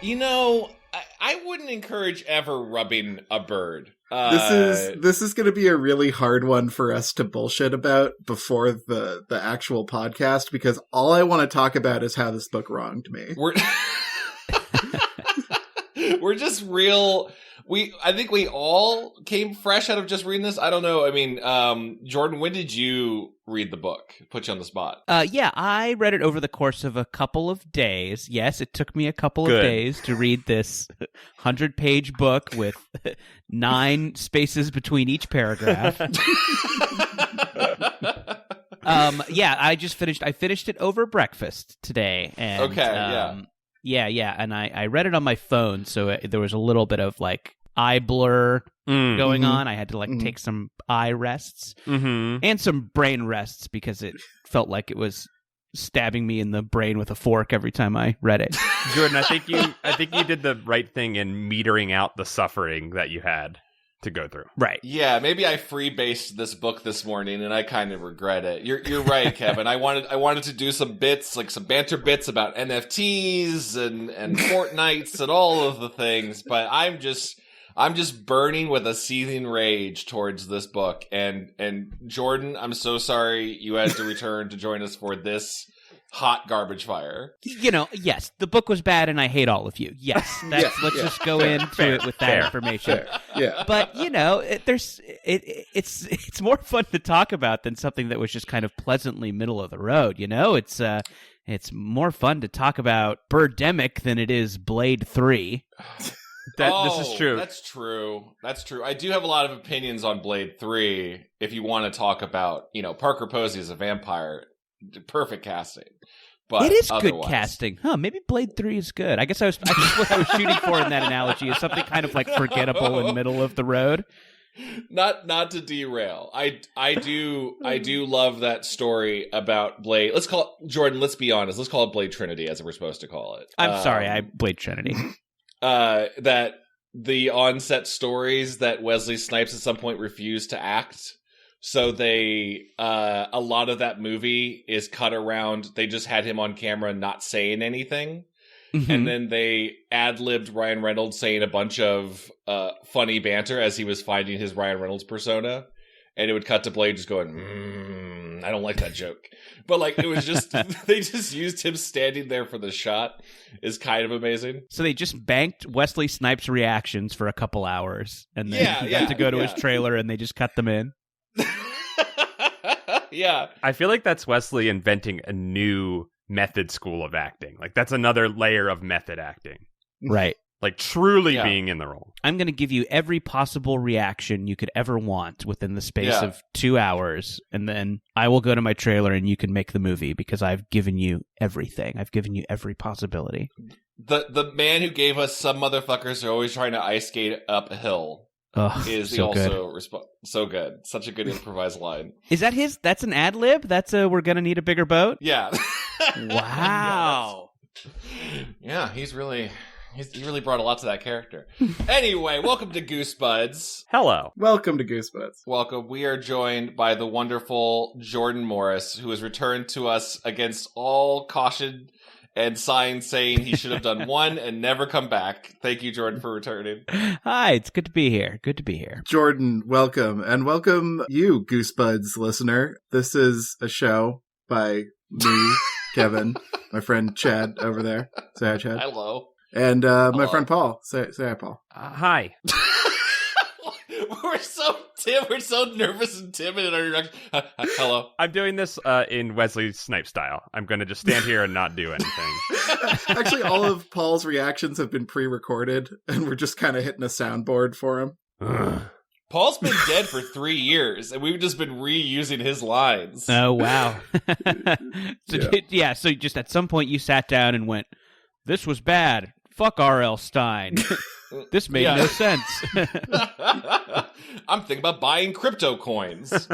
You know, I wouldn't encourage ever rubbing a bird. This is going to be a really hard one for us to bullshit about before the actual podcast, because all I want to talk about is how this book wronged me. We're just real. I think we all came fresh out of just reading this. I don't know. I mean, Jordan, when did you read the book? Put you on the spot. Yeah, I read it over the course of a couple of days. Yes, it took me a couple of days to read this 100-page book with 9 spaces between each paragraph. Yeah, I finished it over breakfast today. And, Yeah, and I read it on my phone, so there was a little bit of, like, eye blur going on. I had to, like, take some eye rests and some brain rests because it felt like it was stabbing me in the brain with a fork every time I read it. Jordan, I think you did the right thing in metering out the suffering that you had to go through. Right. Yeah, maybe I freebased this book this morning and I kind of regret it. You're right, Kevin. I wanted to do some bits, like some banter bits about NFTs and Fortnites and all of the things, but I'm just burning with a seething rage towards this book. And Jordan, I'm so sorry you had to return to join us for this hot garbage fire. You know, yes, the book was bad and I hate all of you. Yes, let's just go into it with that information. Yeah. But, you know, it's more fun to talk about than something that was just kind of pleasantly middle of the road, you know? It's more fun to talk about Birdemic than it is Blade 3. This is true. That's true. I do have a lot of opinions on Blade 3 if you want to talk about, you know, Parker Posey as a vampire. Perfect casting. But it is good casting. Huh, maybe Blade 3 is good. I guess what I was shooting for in that analogy is something kind of like forgettable and middle of the road. Not to derail. I do love that story about Blade. Let's call it, Jordan, let's be honest. Let's call it Blade Trinity as we're supposed to call it. I'm sorry, Blade Trinity. That the on-set stories that Wesley Snipes at some point refused to act. So they, a lot of that movie is cut around, they just had him on camera not saying anything. Mm-hmm. And then they ad-libbed Ryan Reynolds saying a bunch of funny banter as he was finding his Ryan Reynolds persona. And it would cut to Blade just going, I don't like that joke. But like, it was just, they just used him standing there for the shot is kind of amazing. So they just banked Wesley Snipes' reactions for a couple hours. And then he got to go to his trailer and they just cut them in. Yeah. I feel like that's Wesley inventing a new method school of acting. Like, that's another layer of method acting. Right. Like, truly being in the role. I'm going to give you every possible reaction you could ever want within the space of 2 hours, and then I will go to my trailer and you can make the movie because I've given you everything. I've given you every possibility. The man who gave us some motherfuckers are always trying to ice skate up a hill. Is so also so good. Such a good improvised line. Is that his? That's an ad lib? That's a we're gonna need a bigger boat? Yeah. Wow. Yeah, he really brought a lot to that character. Anyway, welcome to Goosebuds. Hello. Welcome to Goosebuds. Welcome. We are joined by the wonderful Jordan Morris, who has returned to us against all caution and signs saying he should have done one and never come back. Thank you, Jordan, for returning. Hi, it's good to be here. Good to be here. Jordan, welcome. And welcome you, Goosebuds listener. This is a show by me, Kevin, my friend Chad over there. Say hi, Chad. Hello. And my friend Paul. Say hi, Paul. Hi. We're so nervous and timid in our introduction. Hello. I'm doing this in Wesley Snipes style. I'm going to just stand here and not do anything. Actually, all of Paul's reactions have been pre-recorded, and we're just kind of hitting a soundboard for him. Paul's been dead for 3 years, and we've just been reusing his lines. Oh, wow. So just at some point you sat down and went, this was bad. Fuck R.L. Stine. This made no sense. I'm thinking about buying crypto coins.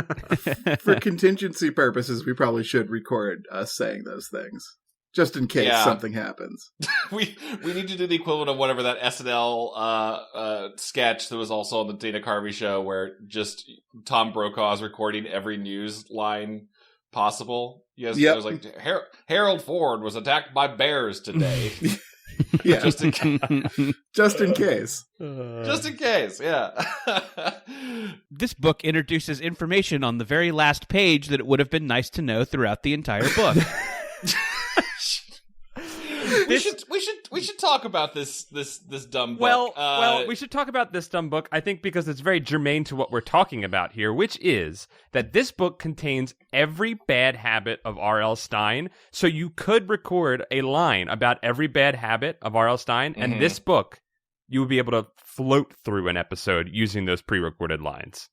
For contingency purposes, we probably should record us saying those things. Just in case something happens. we need to do the equivalent of whatever that SNL sketch that was also on the Dana Carvey show where just Tom Brokaw is recording every news line possible. Yes, it was like, Harold Ford was attacked by bears today. Yeah. Just in case. Just in case. Just in case, yeah. This book introduces information on the very last page that it would have been nice to know throughout the entire book. We should talk about this dumb book. Well, we should talk about this dumb book, I think, because it's very germane to what we're talking about here, which is that this book contains every bad habit of R.L. Stine. So you could record a line about every bad habit of R.L. Stine, and this book, you would be able to float through an episode using those pre-recorded lines.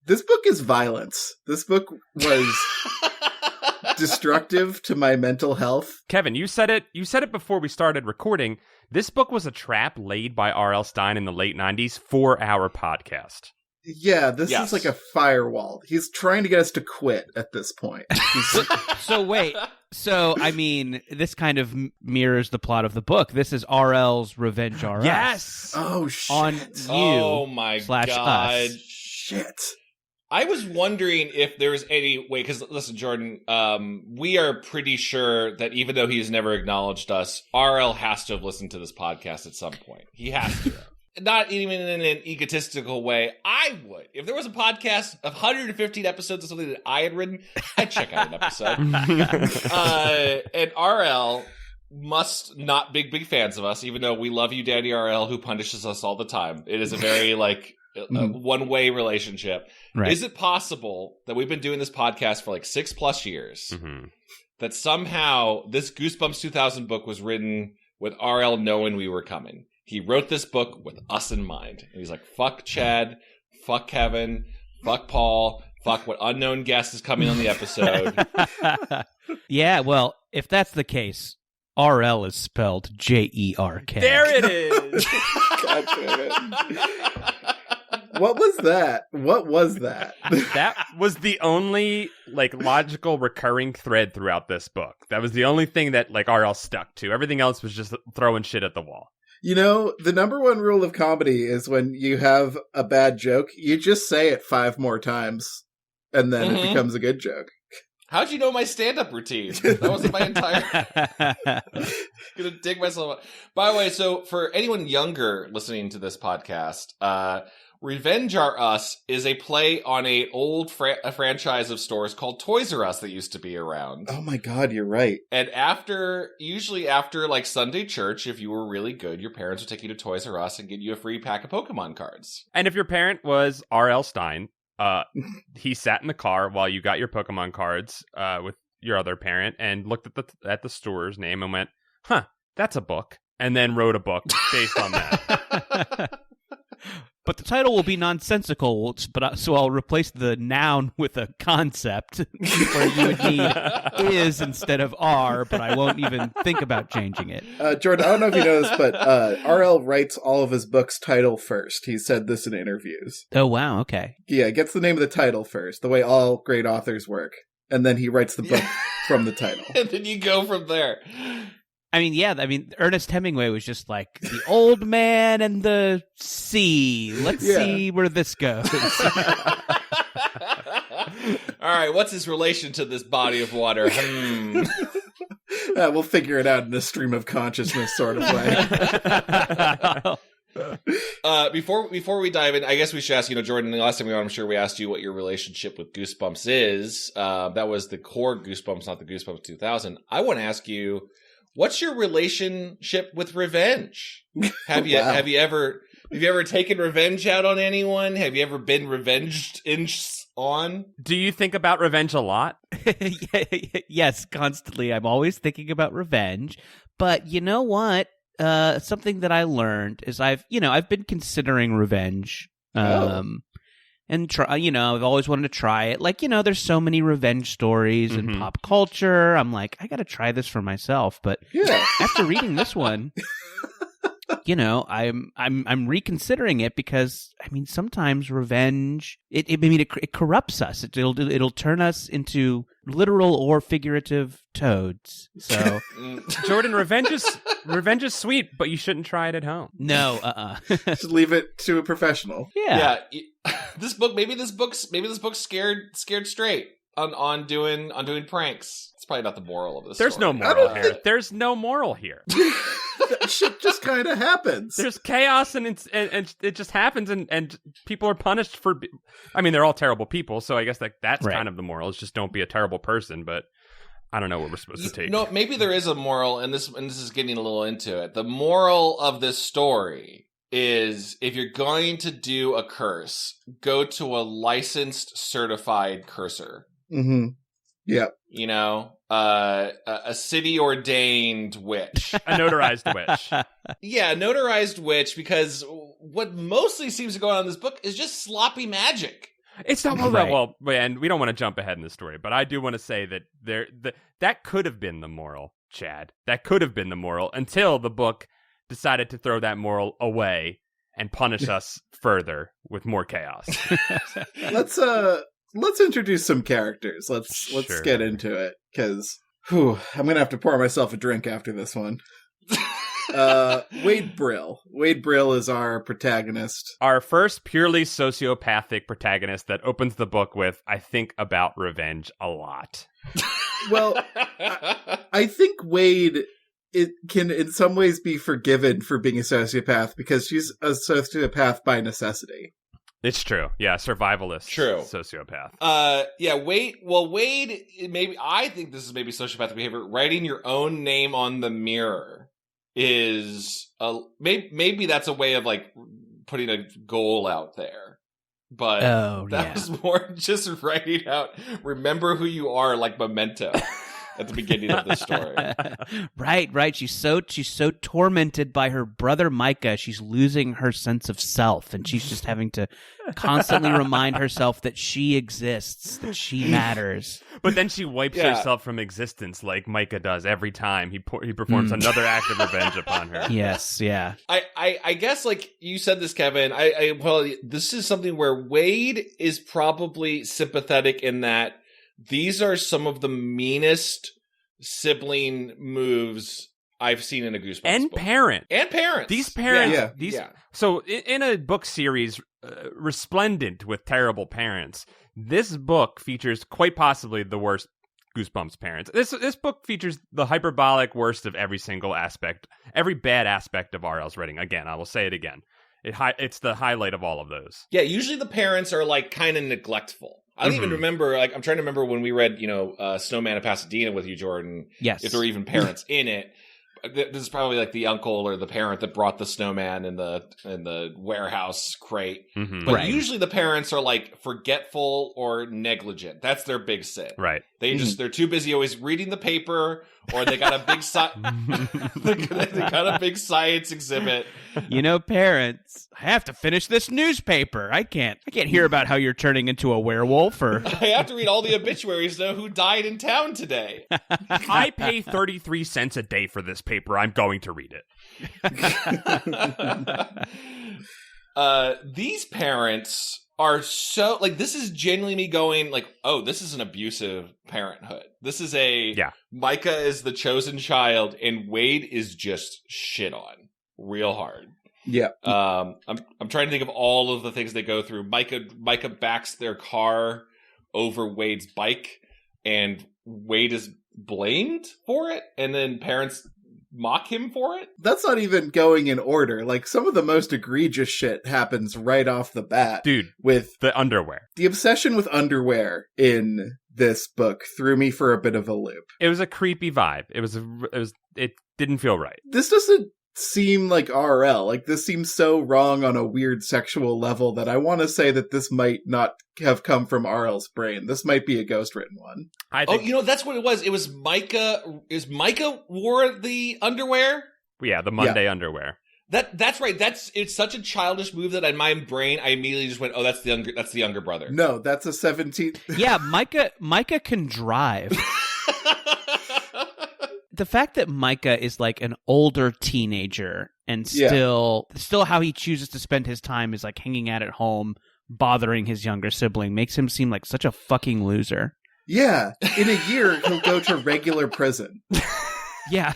This book is violence. This book was destructive to my mental health. Kevin, you said it before we started recording. This book was a trap laid by R.L. Stine in the late 90s for our podcast. Yeah, this is like a firewall. He's trying to get us to quit at this point. So wait. So, I mean, this kind of mirrors the plot of the book. This is RL's Revenge R Us. Yes! Oh, shit. On you oh, my / God. us. Shit. I was wondering if there was any way, because listen, Jordan, we are pretty sure that even though he's never acknowledged us, RL has to have listened to this podcast at some point. He has to. Not even in an egotistical way. I would. If there was a podcast of 115 episodes of something that I had written, I'd check out an episode. And RL must not be big fans of us, even though we love you, Daddy RL, who punishes us all the time. It is a very, one-way relationship. Right. Is it possible that we've been doing this podcast for 6+ years, that somehow this Goosebumps 2000 book was written with RL knowing we were coming? He wrote this book with us in mind. And he's like, fuck Chad, fuck Kevin, fuck Paul, fuck what unknown guest is coming on the episode. Yeah, well, if that's the case, RL is spelled Jerk. There it is! God damn it. What was that? That was the only logical recurring thread throughout this book. That was the only thing that RL stuck to. Everything else was just throwing shit at the wall. You know, the number one rule of comedy is when you have a bad joke, you just say it 5 more times, and then it becomes a good joke. How'd you know my stand-up routine? That wasn't my entire... Gonna dig myself up. By the way, so for anyone younger listening to this podcast, Revenge R Us is a play on an old franchise of stores called Toys R Us that used to be around. Oh my God, you're right. And usually after Sunday church, if you were really good, your parents would take you to Toys R Us and get you a free pack of Pokemon cards. And if your parent was R.L. Stine, he sat in the car while you got your Pokemon cards with your other parent and looked at the store's name and went, huh, that's a book. And then wrote a book based on that. But the title will be nonsensical, so I'll replace the noun with a concept where you would need is instead of are, but I won't even think about changing it. Jordan, I don't know if you know this, but RL writes all of his books title first. He said this in interviews. Oh, wow, okay. Yeah, gets the name of the title first, the way all great authors work. And then he writes the book from the title. And then you go from there. I mean, Ernest Hemingway was just like, the old man and the sea. Let's see where this goes. All right, what's his relation to this body of water? We'll figure it out in a stream of consciousness sort of way. Before we dive in, I guess we should ask, Jordan, the last time I'm sure we asked you what your relationship with Goosebumps is. That was the core Goosebumps, not the Goosebumps 2000. I want to ask you, what's your relationship with revenge? Have you ever taken revenge out on anyone? Have you ever been revenged on? Do you think about revenge a lot? Yes, constantly. I'm always thinking about revenge. But you know what? Something that I learned is I've been considering revenge. And I've always wanted to try it. There's so many revenge stories in pop culture. I'm like, I got to try this for myself. But after reading this one, I'm reconsidering it because sometimes revenge it corrupts us. It'll turn us into literal or figurative toads. So Jordan, revenge is sweet, but you shouldn't try it at home. No, Just leave it to a professional. Yeah. Maybe this book's scared straight. on doing pranks. It's probably not the moral of this. There's story. no moral here. There's no moral here. That shit just kind of happens. There's chaos and it just happens and people are punished for. I mean, they're all terrible people, so I guess that's right. kind of the moral. Is just don't be a terrible person. But I don't know what we're supposed to take. No, maybe there is a moral, and this is getting a little into it. The moral of this story is if you're going to do a curse, go to a licensed, certified curser. Mm-hmm. Yeah. You know, a city-ordained witch. A notarized witch. Yeah, a notarized witch, because what mostly seems to go on in this book is just sloppy magic. It's not Right. well, and we don't want to jump ahead in the story, but I do want to say that that could have been the moral, Chad. That could have been the moral until the book decided to throw that moral away and punish us further with more chaos. Let's introduce some characters. Let's Sure. get into it, because I'm gonna have to pour myself a drink after this one. Wade Brill. Wade Brill is our protagonist. Our first purely sociopathic protagonist that opens the book with, I think about revenge a lot. Well, I think Wade, it can in some ways be forgiven for being a sociopath because she's a sociopath by necessity. It's true. Yeah, survivalist. True. Sociopath. Yeah, Wade, I think this is maybe sociopathic behavior. Writing your own name on the mirror is maybe that's a way of like putting a goal out there. But that was more just writing out, remember who you are, like Memento at the beginning of the story. Right. She's so tormented by her brother Micah. She's losing her sense of self, and she's just having to constantly remind herself that she exists, that she matters. But then she wipes herself from existence, like Micah does every time he performs another act of revenge upon her. Yes, yeah. I guess, like you said this, Kevin, well, this is something where Wade is probably sympathetic in that these are some of the meanest sibling moves I've seen in a Goosebumps and book. Parents. These parents. So in a book series resplendent with terrible parents, this book features quite possibly the worst Goosebumps parents. This book features the hyperbolic worst of every single aspect, every bad aspect of R.L.'s writing. Again, I will say it again. It's the highlight of all of those. Yeah, usually the parents are like kind of neglectful. I don't even remember, like, I'm trying to remember when we read, Snowman of Pasadena with you, Jordan. Yes. If there were even parents in it. This is probably like the uncle or the parent that brought the snowman in the warehouse crate. Mm-hmm. But usually the parents are like forgetful or negligent. That's their big sin. Right. They're too busy always reading the paper, or they got a big they got a big science exhibit. Parents, I have to finish this newspaper. I can't hear about how you're turning into a werewolf, or I have to read all the obituaries to know who died in town today. I pay 33 cents a day for this paper. I'm going to read it. These parents are so, like, this is genuinely me going like, oh, this is an abusive parenthood. This is Micah is the chosen child and Wade is just shit on real hard. Yeah. I'm trying to think of all of the things they go through. Micah backs their car over Wade's bike and Wade is blamed for it, and then parents mock him for it. That's not even going in order. Like, some of the most egregious shit happens right off the bat. Dude, with the underwear. The obsession with underwear in this book threw me for a bit of a loop. It was a creepy vibe. It didn't feel right. This doesn't seem like RL. Like, this seems so wrong on a weird sexual level that I want to say that this might not have come from RL's brain. This might be a ghost written one. That's what it was. It was Micah. Micah wore the underwear? Yeah, the Monday underwear. That's right. It's such a childish move that in my brain I immediately just went, oh, that's the younger brother. No, that's a 17. Yeah, Micah can drive. The fact that Micah is like an older teenager and still how he chooses to spend his time is like hanging out at home, bothering his younger sibling, makes him seem like such a fucking loser. Yeah. In a year, he'll go to regular prison. Yeah.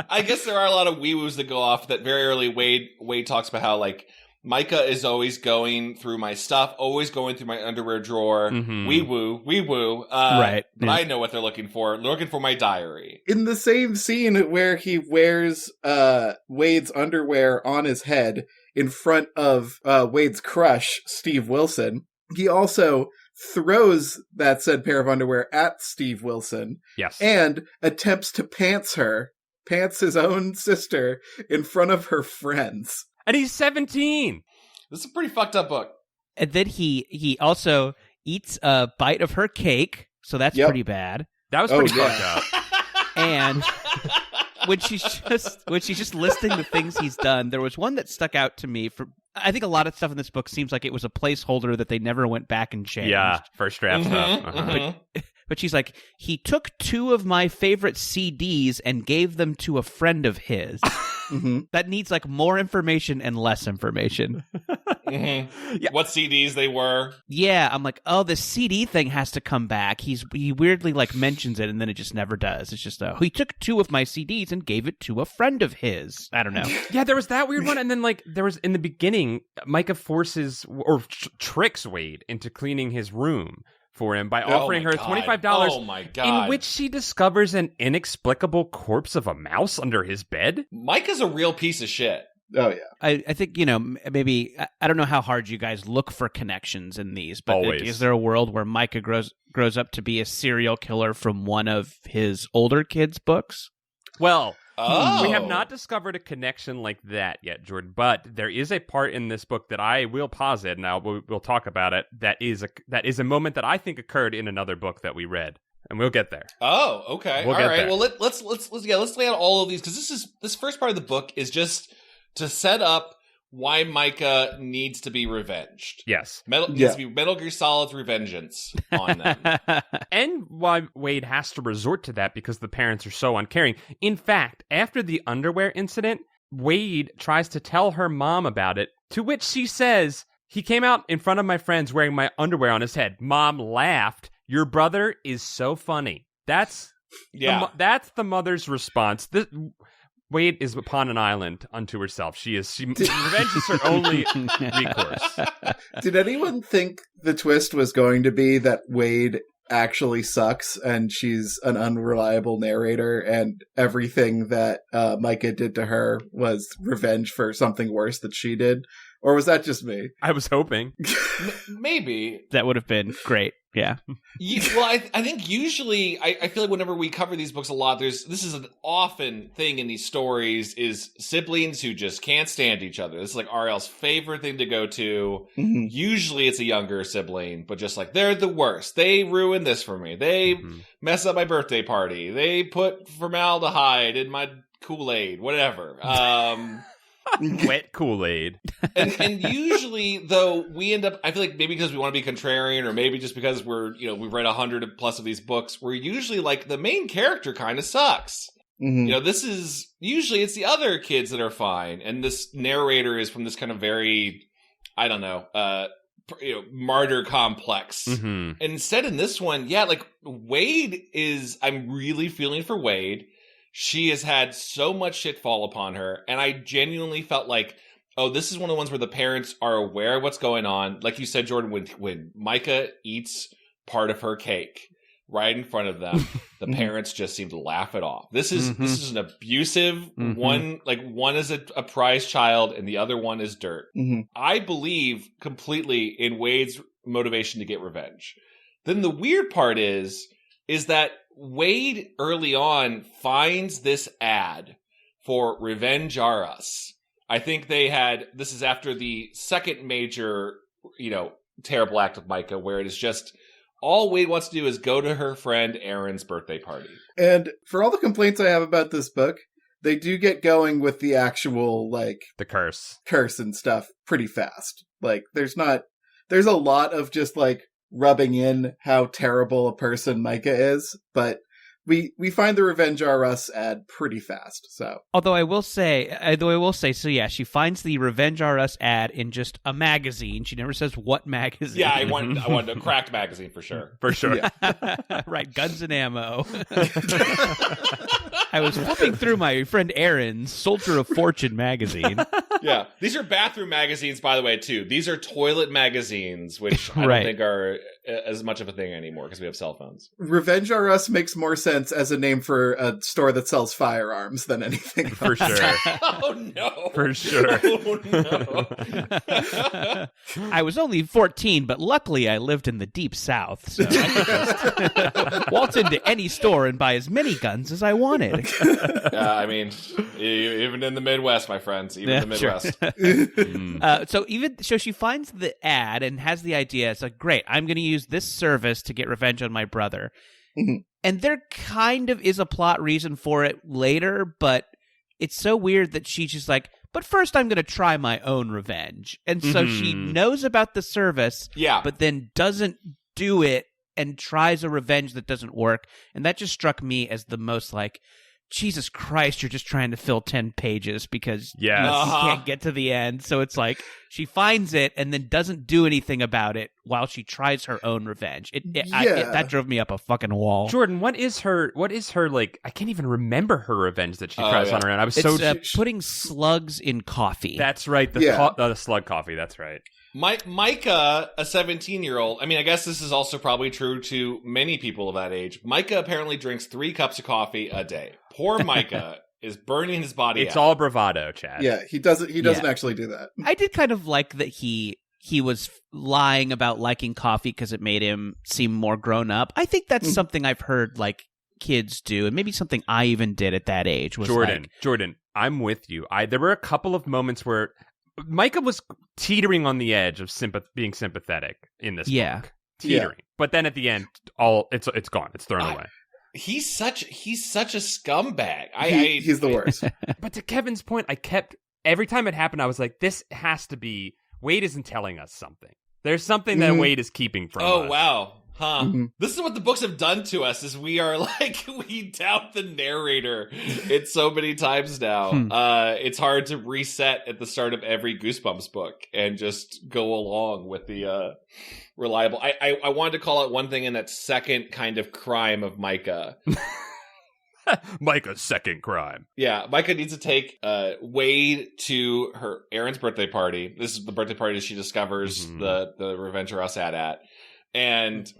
I guess there are a lot of wee-woos that go off that very early. Wade talks about how, like, Micah is always going through my stuff, always going through my underwear drawer. Mhm. Wee woo. Right. But I know what they're looking for. They're looking for my diary. In the same scene where he wears Wade's underwear on his head in front of Wade's crush, Steve Wilson, he also throws that said pair of underwear at Steve Wilson. Yes. And attempts to pants his own sister in front of her friends. And he's 17. This is a pretty fucked up book. And then he also eats a bite of her cake, so that's pretty bad. That was pretty fucked up. And when she's just listing the things he's done, there was one that stuck out to me. I think a lot of stuff in this book seems like it was a placeholder that they never went back and changed. Yeah, first draft stuff. Uh-huh. But she's like, he took 2 of my favorite CDs and gave them to a friend of his. Mm-hmm. That needs like more information and less information. Mm-hmm. Yeah. What CDs they were. Yeah, I'm like, oh, the CD thing has to come back. He weirdly like mentions it and then it just never does. It's just, he took 2 of my CDs and gave it to a friend of his. I don't know. Yeah, there was that weird one. And then like there was in the beginning, Micah forces or tricks Wade into cleaning his room for him by offering her $25. Oh my God. In which she discovers an inexplicable corpse of a mouse under his bed. Micah's a real piece of shit. Oh, yeah. I think, maybe, I don't know how hard you guys look for connections in these, but Always. Is there a world where Micah grows up to be a serial killer from one of his older kids' books? Well, Oh. we have not discovered a connection like that yet, Jordan, but there is a part in this book that I will posit, and we'll talk about it, that is a moment that I think occurred in another book that we read. And we'll get there. Oh, okay. We'll all get right. there. Well, let's lay out all of these, because this first part of the book is just to set up why Micah needs to be revenged. Yes. Needs to be Metal Gear Solid's revengeance on them. And why Wade has to resort to that because the parents are so uncaring. In fact, after the underwear incident, Wade tries to tell her mom about it, to which she says, he came out in front of my friends wearing my underwear on his head. Mom laughed. Your brother is so funny. That's the mother's response. Wade is upon an island unto herself. Revenge is her only recourse. Did anyone think the twist was going to be that Wade actually sucks and she's an unreliable narrator and everything that Micah did to her was revenge for something worse that she did? Or was that just me? I was hoping. Maybe. That would have been great. Yeah. Well, I think usually, I feel like whenever we cover these books a lot, this is an often thing in these stories is siblings who just can't stand each other. This is like RL's favorite thing to go to. Mm-hmm. Usually it's a younger sibling, but just like, they're the worst. They ruined this for me. They mess up my birthday party. They put formaldehyde in my Kool-Aid, whatever. Wet Kool-Aid. and usually, though, we end up, I feel like maybe because we want to be contrarian, or maybe just because we've read 100 plus of these books, we're usually like, the main character kind of sucks. Mm-hmm. This is, usually it's the other kids that are fine, and this narrator is from this kind of very, I don't know, martyr complex. Mm-hmm. And instead in this one, like, Wade I'm really feeling for Wade. She has had so much shit fall upon her, and I genuinely felt like, this is one of the ones where the parents are aware of what's going on. Like you said, Jordan, when Micah eats part of her cake right in front of them, the parents just seem to laugh it off. This is an abusive one. Like, one is a prize child, and the other one is dirt. Mm-hmm. I believe completely in Wade's motivation to get revenge. Then the weird part is that Wade early on finds this ad for Revenge R Us. I think this is after the second major, terrible act of Micah, where it is just all Wade wants to do is go to her friend Erin's birthday party. And for all the complaints I have about this book, they do get going with the actual, the curse and stuff pretty fast. Like, there's a lot of just, rubbing in how terrible a person Micah is, but we find the Revenge R Us ad pretty fast. So, although I will say, so yeah, she finds the Revenge R Us ad in just a magazine. She never says what magazine. Yeah, I wanted a cracked magazine for sure. Yeah. Right, Guns and Ammo. I was flipping through my friend Erin's Soldier of Fortune magazine. Yeah, these are bathroom magazines, by the way, too. These are toilet magazines, which I don't think are as much of a thing anymore because we have cell phones. Revenge R Us makes more sense as a name for a store that sells firearms than anything else. For sure. Oh, no. For sure. Oh, no. I was only 14, but luckily I lived in the deep south, so I could just waltz into any store and buy as many guns as I wanted. I mean, even in the Midwest, my friends, even the Midwest. So she finds the ad and has the idea. It's like, great, I'm going to use this service to get revenge on my brother. Mm-hmm. And there kind of is a plot reason for it later, but it's so weird that she's just like, but first I'm going to try my own revenge. And so she knows about the service, but then doesn't do it and tries a revenge that doesn't work. And that just struck me as the most like, Jesus Christ, you're just trying to fill 10 pages because you can't get to the end. So it's like she finds it and then doesn't do anything about it while she tries her own revenge. That drove me up a fucking wall. Jordan, what is her like, I can't even remember her revenge that she tries on her own. It's putting slugs in coffee. That's right. The slug coffee. That's right. Micah, a 17-year-old, I mean, I guess this is also probably true to many people of that age. Micah apparently drinks 3 cups of coffee a day. Poor Micah is burning his body out. It's all bravado, Chad. Yeah, he doesn't actually do that. I did kind of like that he was lying about liking coffee because it made him seem more grown up. I think that's something I've heard like kids do, and maybe something I even did at that age. Was Jordan, I'm with you. There were a couple of moments where Micah was teetering on the edge of being sympathetic in this book. Teetering. Yeah. But then at the end, it's gone. It's thrown away. He's such a scumbag. He's the worst. But to Kevin's point, every time it happened, I was like, this has to be, Wade isn't telling us something. There's something that Wade is keeping from us. Oh, wow. Huh. Mm-hmm. This is what the books have done to us, is we are like, we doubt the narrator. It's so many times now. It's hard to reset at the start of every Goosebumps book and just go along with the reliable. I wanted to call out one thing in that second kind of crime of Micah. Micah's second crime. Yeah, Micah needs to take Wade to Erin's birthday party. This is the birthday party she discovers the Revenge Us at. And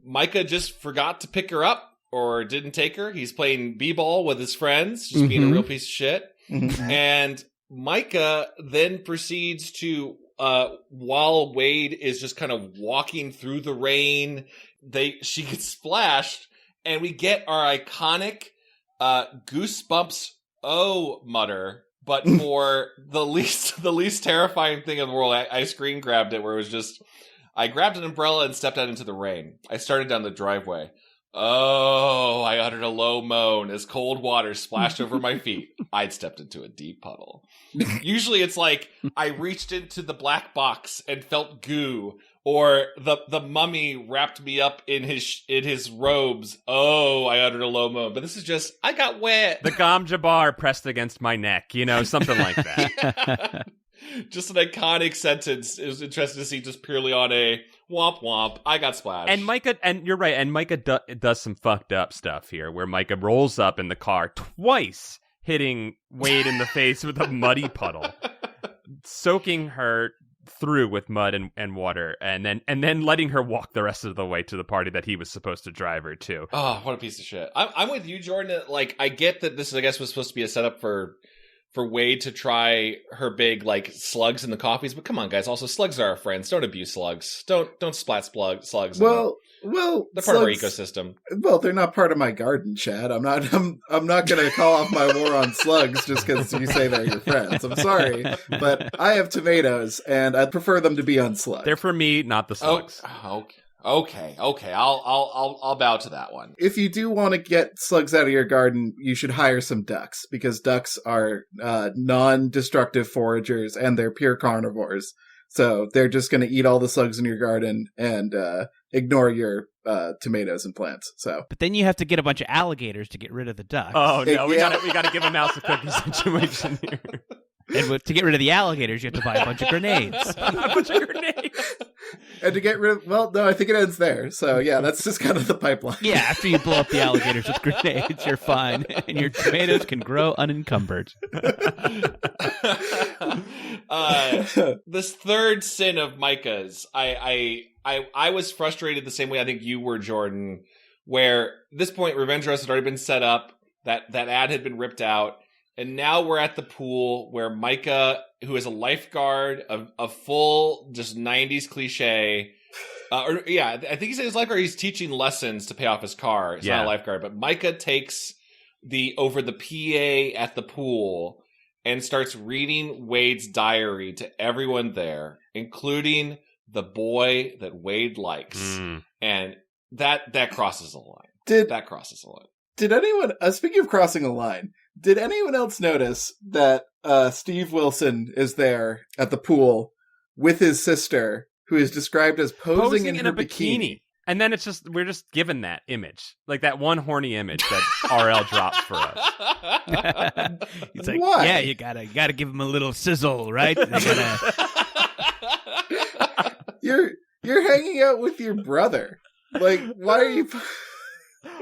Micah just forgot to pick her up or didn't take her. He's playing b-ball with his friends, just being a real piece of shit. And Micah then proceeds to, while Wade is just kind of walking through the rain, she gets splashed, and we get our iconic Goosebumps mutter. But for the least terrifying thing in the world, I screen grabbed it, where it was just, I grabbed an umbrella and stepped out into the rain. I started down the driveway. Oh, I uttered a low moan as cold water splashed over my feet. I'd stepped into a deep puddle. Usually it's like I reached into the black box and felt goo, or the mummy wrapped me up in his robes. Oh, I uttered a low moan. But this is just, I got wet. The Gom Jabbar pressed against my neck, something like that. Yeah. Just an iconic sentence. It was interesting to see just purely on a womp womp. I got splashed. And Micah, and you're right, and Micah does some fucked up stuff here, where Micah rolls up in the car twice, hitting Wade in the face with a muddy puddle, soaking her through with mud and water, and then letting her walk the rest of the way to the party that he was supposed to drive her to. Oh, what a piece of shit. I'm with you, Jordan. Like, I get that this, I guess, was supposed to be a setup for Wade to try her big, like, slugs in the coffees, but come on, guys. Also, slugs are our friends. Don't abuse slugs. Don't splat slugs. Well, they're part of our ecosystem. Well, they're not part of my garden, Chad. I'm not going to call off my war on slugs just because you say they're your friends. I'm sorry, but I have tomatoes, and I'd prefer them to be unslugged. They're for me, not the slugs. Okay. I'll bow to that one. If you do want to get slugs out of your garden, you should hire some ducks, because ducks are non-destructive foragers and they're pure carnivores. So they're just going to eat all the slugs in your garden and ignore your tomatoes and plants. So, but then you have to get a bunch of alligators to get rid of the ducks. Oh no, we got to give a mouse a cookie situation here. And to get rid of the alligators, you have to buy a bunch of grenades. And to get rid of, well, no, I think it ends there. So yeah, that's just kind of the pipeline. Yeah, after you blow up the alligators with grenades, you're fine. And your tomatoes can grow unencumbered. This third sin of Micah's, I was frustrated the same way I think you were, Jordan, where at this point Revenge Us had already been set up, that ad had been ripped out, and now we're at the pool where Micah, who is a lifeguard, a full just 90s cliche, I think he said he's a lifeguard, he's teaching lessons to pay off his car. He's not a lifeguard, but Micah takes over the PA at the pool and starts reading Wade's diary to everyone there, including the boy that Wade likes. And that crosses the line. That crosses the line. Did anyone, speaking of crossing a line, did anyone else notice that Steve Wilson is there at the pool with his sister, who is described as posing in her bikini? And then we're just given that image, like that one horny image that RL dropped for us. He's like, why? Yeah, you gotta give him a little sizzle, right? You're hanging out with your brother. Like, why are you?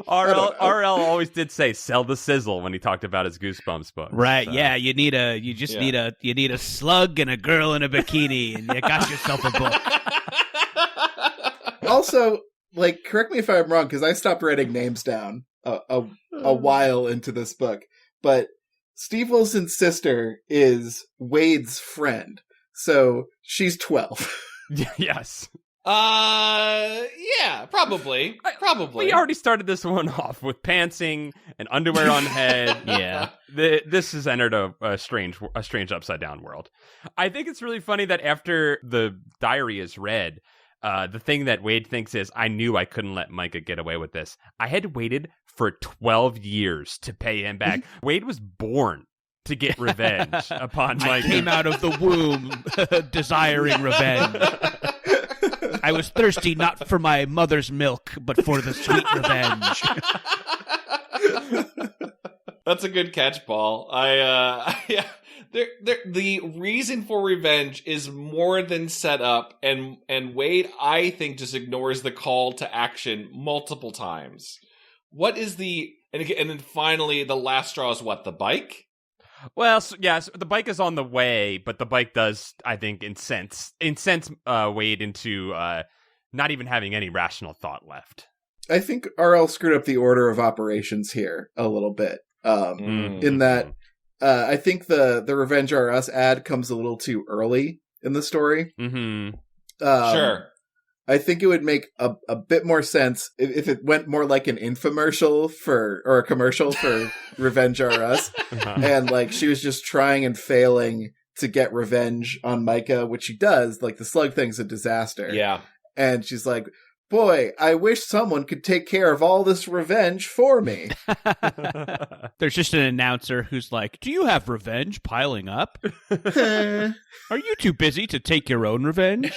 RL always did say sell the sizzle when he talked about his Goosebumps book. Right, so. Yeah, you need a slug and a girl in a bikini, and you got yourself a book. Also, like, correct me if I'm wrong, because I stopped writing names down a while into this book, but Steve Wilson's sister is Wade's friend, so she's 12. Yes. Yeah, probably. We already started this one off with pantsing and underwear on head. Yeah. This has entered a strange upside down world. I think it's really funny that after the diary is read, the thing that Wade thinks is, I knew I couldn't let Micah get away with this. I had waited for 12 years to pay him back. Wade was born to get revenge upon Micah. I came out of the womb desiring revenge. I was thirsty not for my mother's milk, but for the sweet revenge. That's a good catch, Paul. The reason for revenge is more than set up, and Wade, I think, just ignores the call to action multiple times. What is and then finally the last straw is what, the bike? Well, so the bike is on the way, but the bike does, I think, incense Wade into not even having any rational thought left. I think RL screwed up the order of operations here a little bit. In that, I think the Revenge R Us ad comes a little too early in the story. Mm-hmm. Sure. I think it would make a bit more sense if it went more like an infomercial or a commercial for Revenge R Us. And like she was just trying and failing to get revenge on Micah, which she does. Like the slug thing's a disaster. Yeah. And she's like, boy, I wish someone could take care of all this revenge for me. There's just an announcer who's like, do you have revenge piling up? Are you too busy to take your own revenge?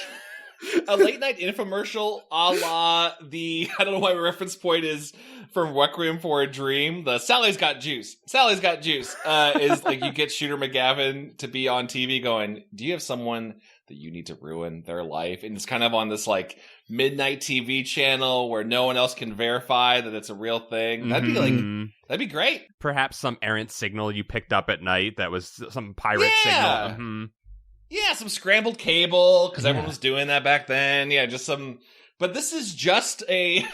A late night infomercial a la I don't know why my reference point is from Requiem for a Dream. The Sally's got juice is like you get Shooter McGavin to be on TV going, do you have someone that you need to ruin their life? And it's kind of on this like midnight TV channel where no one else can verify that it's a real thing. That'd be great. Perhaps some errant signal you picked up at night that was some pirate signal. Mm-hmm. Yeah, some scrambled cable, because everyone was doing that back then. Yeah, just some... But this is just I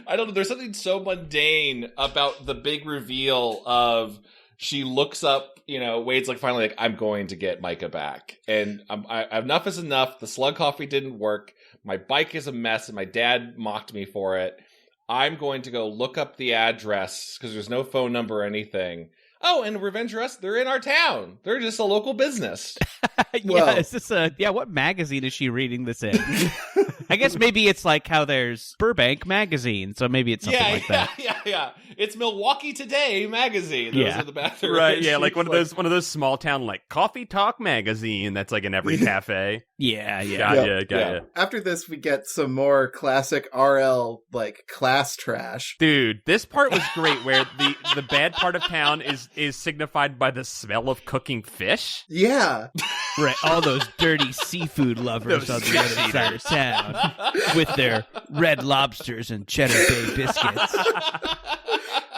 don't know, there's something so mundane about the big reveal of she looks up, Wade's like, finally like, I'm going to get Micah back. And enough is enough. The slug coffee didn't work. My bike is a mess, and my dad mocked me for it. I'm going to go look up the address, because there's no phone number or anything. Oh, and Revenge Us, they're in our town. They're just a local business. Is this what magazine is she reading this in? I guess maybe it's like how there's Burbank Magazine, so maybe it's something like that. Yeah. It's Milwaukee Today magazine. Those are the bathroom. Right, yeah, like one of those small town like Coffee Talk magazine that's like in every cafe. Yeah. Gotcha. After this, we get some more classic RL like class trash. Dude, this part was great where the bad part of town is signified by the smell of cooking fish. Yeah. Right, all those dirty seafood lovers on the other side of town with their red lobsters and Cheddar Bay biscuits.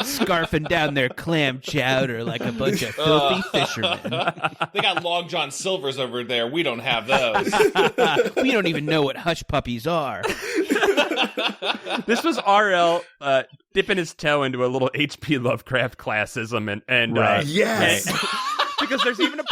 Scarfing down their clam chowder like a bunch of filthy fishermen. They got Long John Silvers over there. We don't have those. We don't even know what hush puppies are. This was RL dipping his toe into a little H.P. Lovecraft classism and right. Yes. Because there's even a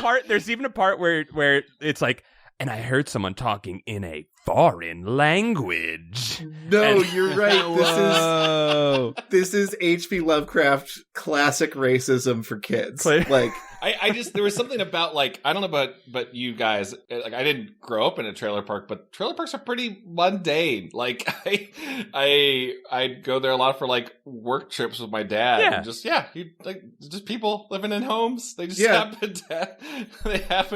part where it's like, and I heard someone talking in a foreign language. No, you're right. This is H.P. Lovecraft classic racism for kids. Like, I just, there was something about, like, I don't know about you guys, like, I didn't grow up in a trailer park, but trailer parks are pretty mundane. Like, I'd go there a lot for, like, work trips with my dad. Yeah. And just people living in homes. They just happen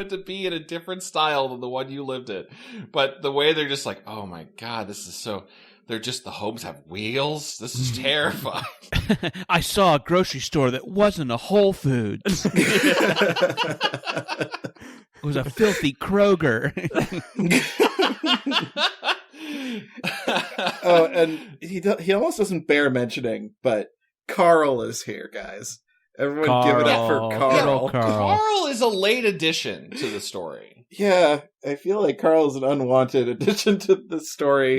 to be in a different style than the one you lived in. But the way they're just like, oh my God, this is so... They're just, the homes have wheels. This is terrifying. I saw a grocery store that wasn't a Whole Foods. It was a filthy Kroger. Oh, and he almost doesn't bear mentioning, but Carl is here, guys. Everyone give it up for Carl. Carl is a late addition to the story. Yeah, I feel like Carl is an unwanted addition to the story.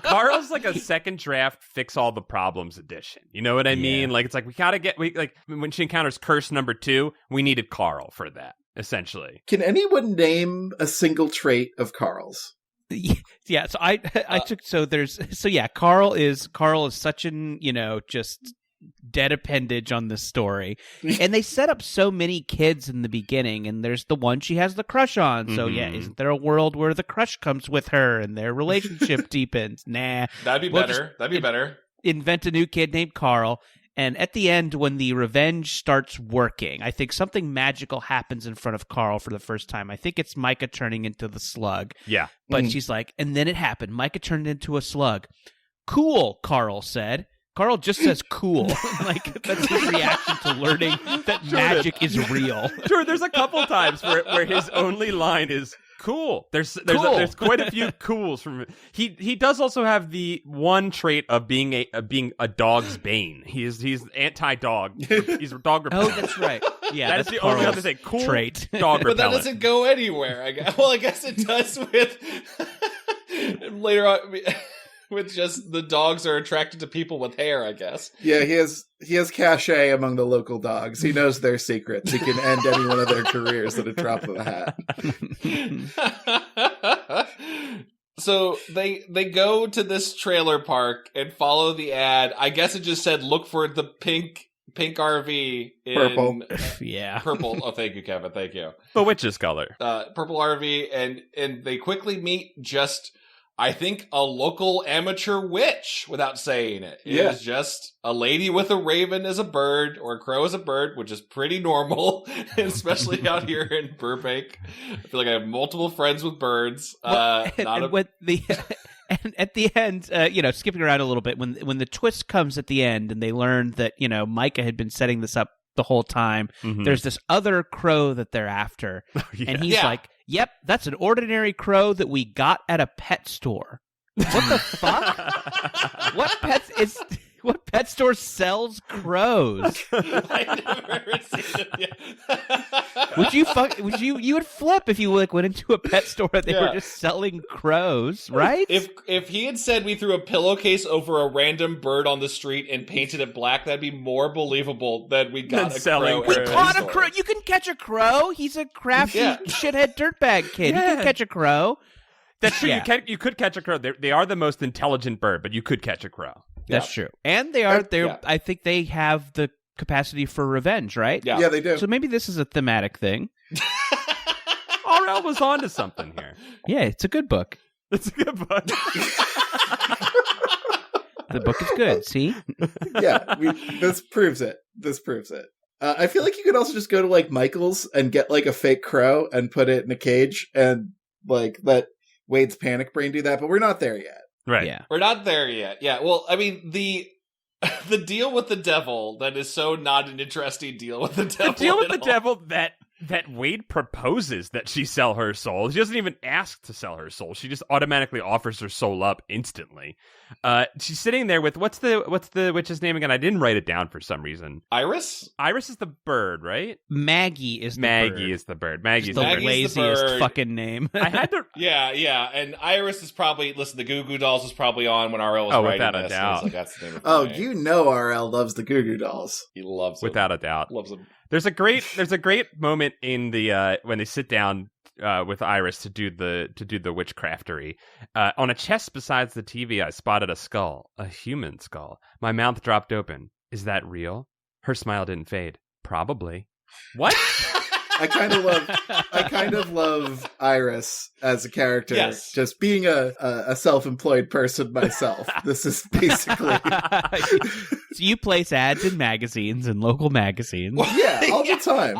Carl's like a second draft fix all the problems edition. You know what I mean? Like, it's like when she encounters curse number 2, we needed Carl for that, essentially. Can anyone name a single trait of Carl's? Yeah, Carl is such an, just dead appendage on this story. And they set up so many kids in the beginning, and there's the one she has the crush on. So isn't there a world where the crush comes with her and their relationship deepens? Nah. That'd be better. Invent a new kid named Carl. And at the end, when the revenge starts working, I think something magical happens in front of Carl for the first time. I think it's Micah turning into the slug. Yeah. But she's like, and then it happened. Micah turned into a slug. Cool, Carl said. Carl just says cool. Like, that's his reaction to learning that magic is real. Sure, there's a couple times where his only line is cool. There's quite a few cools from him. He does also have the one trait of being a dog's bane. He's anti-dog. He's a dog repellent. Oh, that's right. Yeah, that's the only other thing. Cool trait. Dog repellent. But that doesn't go anywhere. I guess it does with later on. With just the dogs are attracted to people with hair, I guess. Yeah, he has cachet among the local dogs. He knows their secrets. He can end any one of their careers at a drop of a hat. So they go to this trailer park and follow the ad. I guess it just said look for the pink RV in purple. Yeah. Purple. Oh, thank you, Kevin. Thank you. The witch's color. Purple RV, and they quickly meet just, I think, a local amateur witch, without saying it. It is just a lady with a raven as a bird, or a crow as a bird, which is pretty normal, especially out here in Burbank. I feel like I have multiple friends with birds. And at the end, skipping around a little bit, when the twist comes at the end and they learn that, Micah had been setting this up the whole time, there's this other crow that they're after. And he's like, yep, that's an ordinary crow that we got at a pet store. What the fuck? What pet store sells crows? I never seen it yet. You would flip if you went into a pet store and they were just selling crows, right? If he had said we threw a pillowcase over a random bird on the street and painted it black, that'd be more believable than we got a crow. We caught a crow. You can catch a crow. He's a crafty shithead dirtbag kid. You can catch a crow. That's true. You could catch a crow. They are the most intelligent bird, but you could catch a crow. That's true. And they are I think they have the capacity for revenge, right? Yeah, they do. So maybe this is a thematic thing. RL was onto something here. Yeah, it's a good book. It's a good book. The book is good. See? Yeah, this proves it. I feel like you could also just go to like Michael's and get like a fake crow and put it in a cage and like let Wade's panic brain do that, but we're not there yet. Right. Yeah. We're not there yet. Yeah. Well, I mean, the deal with the devil that is so not an interesting deal with the devil. The deal with the devil that Wade proposes that she sell her soul. She doesn't even ask to sell her soul. She just automatically offers her soul up instantly. She's sitting there with what's the witch's name again? I didn't write it down for some reason. Iris? Iris is the bird, right? Maggie is the bird. Maggie's the bird. laziest fucking name. I had to. Yeah. And Iris is probably, listen, the Goo Goo Dolls was probably on when RL was writing without a this. doubt. Like, that's the name of the Oh, name. you know RL loves the Goo Goo Dolls. He loves them. Without a doubt. Loves them. There's a great moment in the when they sit down with Iris to do the witchcraftery. On a chest besides the TV, I spotted a skull, a human skull. My mouth dropped open. Is that real? Her smile didn't fade. Probably. What? I kind of love Iris as a character. Yes. Just being a self-employed person myself. This is basically So you place ads in magazines and local magazines. yeah, all the time.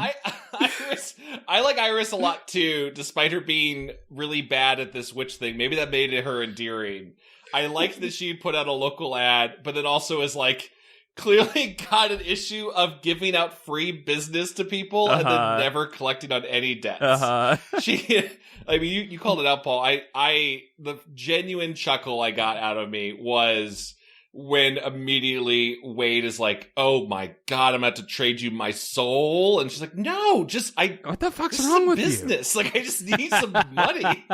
I like Iris a lot too, despite her being really bad at this witch thing. Maybe that made her endearing. I liked that she put out a local ad, but then also is like clearly got an issue of giving out free business to people and then never collecting on any debts. She, I mean, you called it out, Paul. The genuine chuckle I got out of me was when immediately Wade is like, "Oh my God, I'm about to trade you my soul," and she's like, "No, what the fuck's wrong with business? you? Like, I just need some money."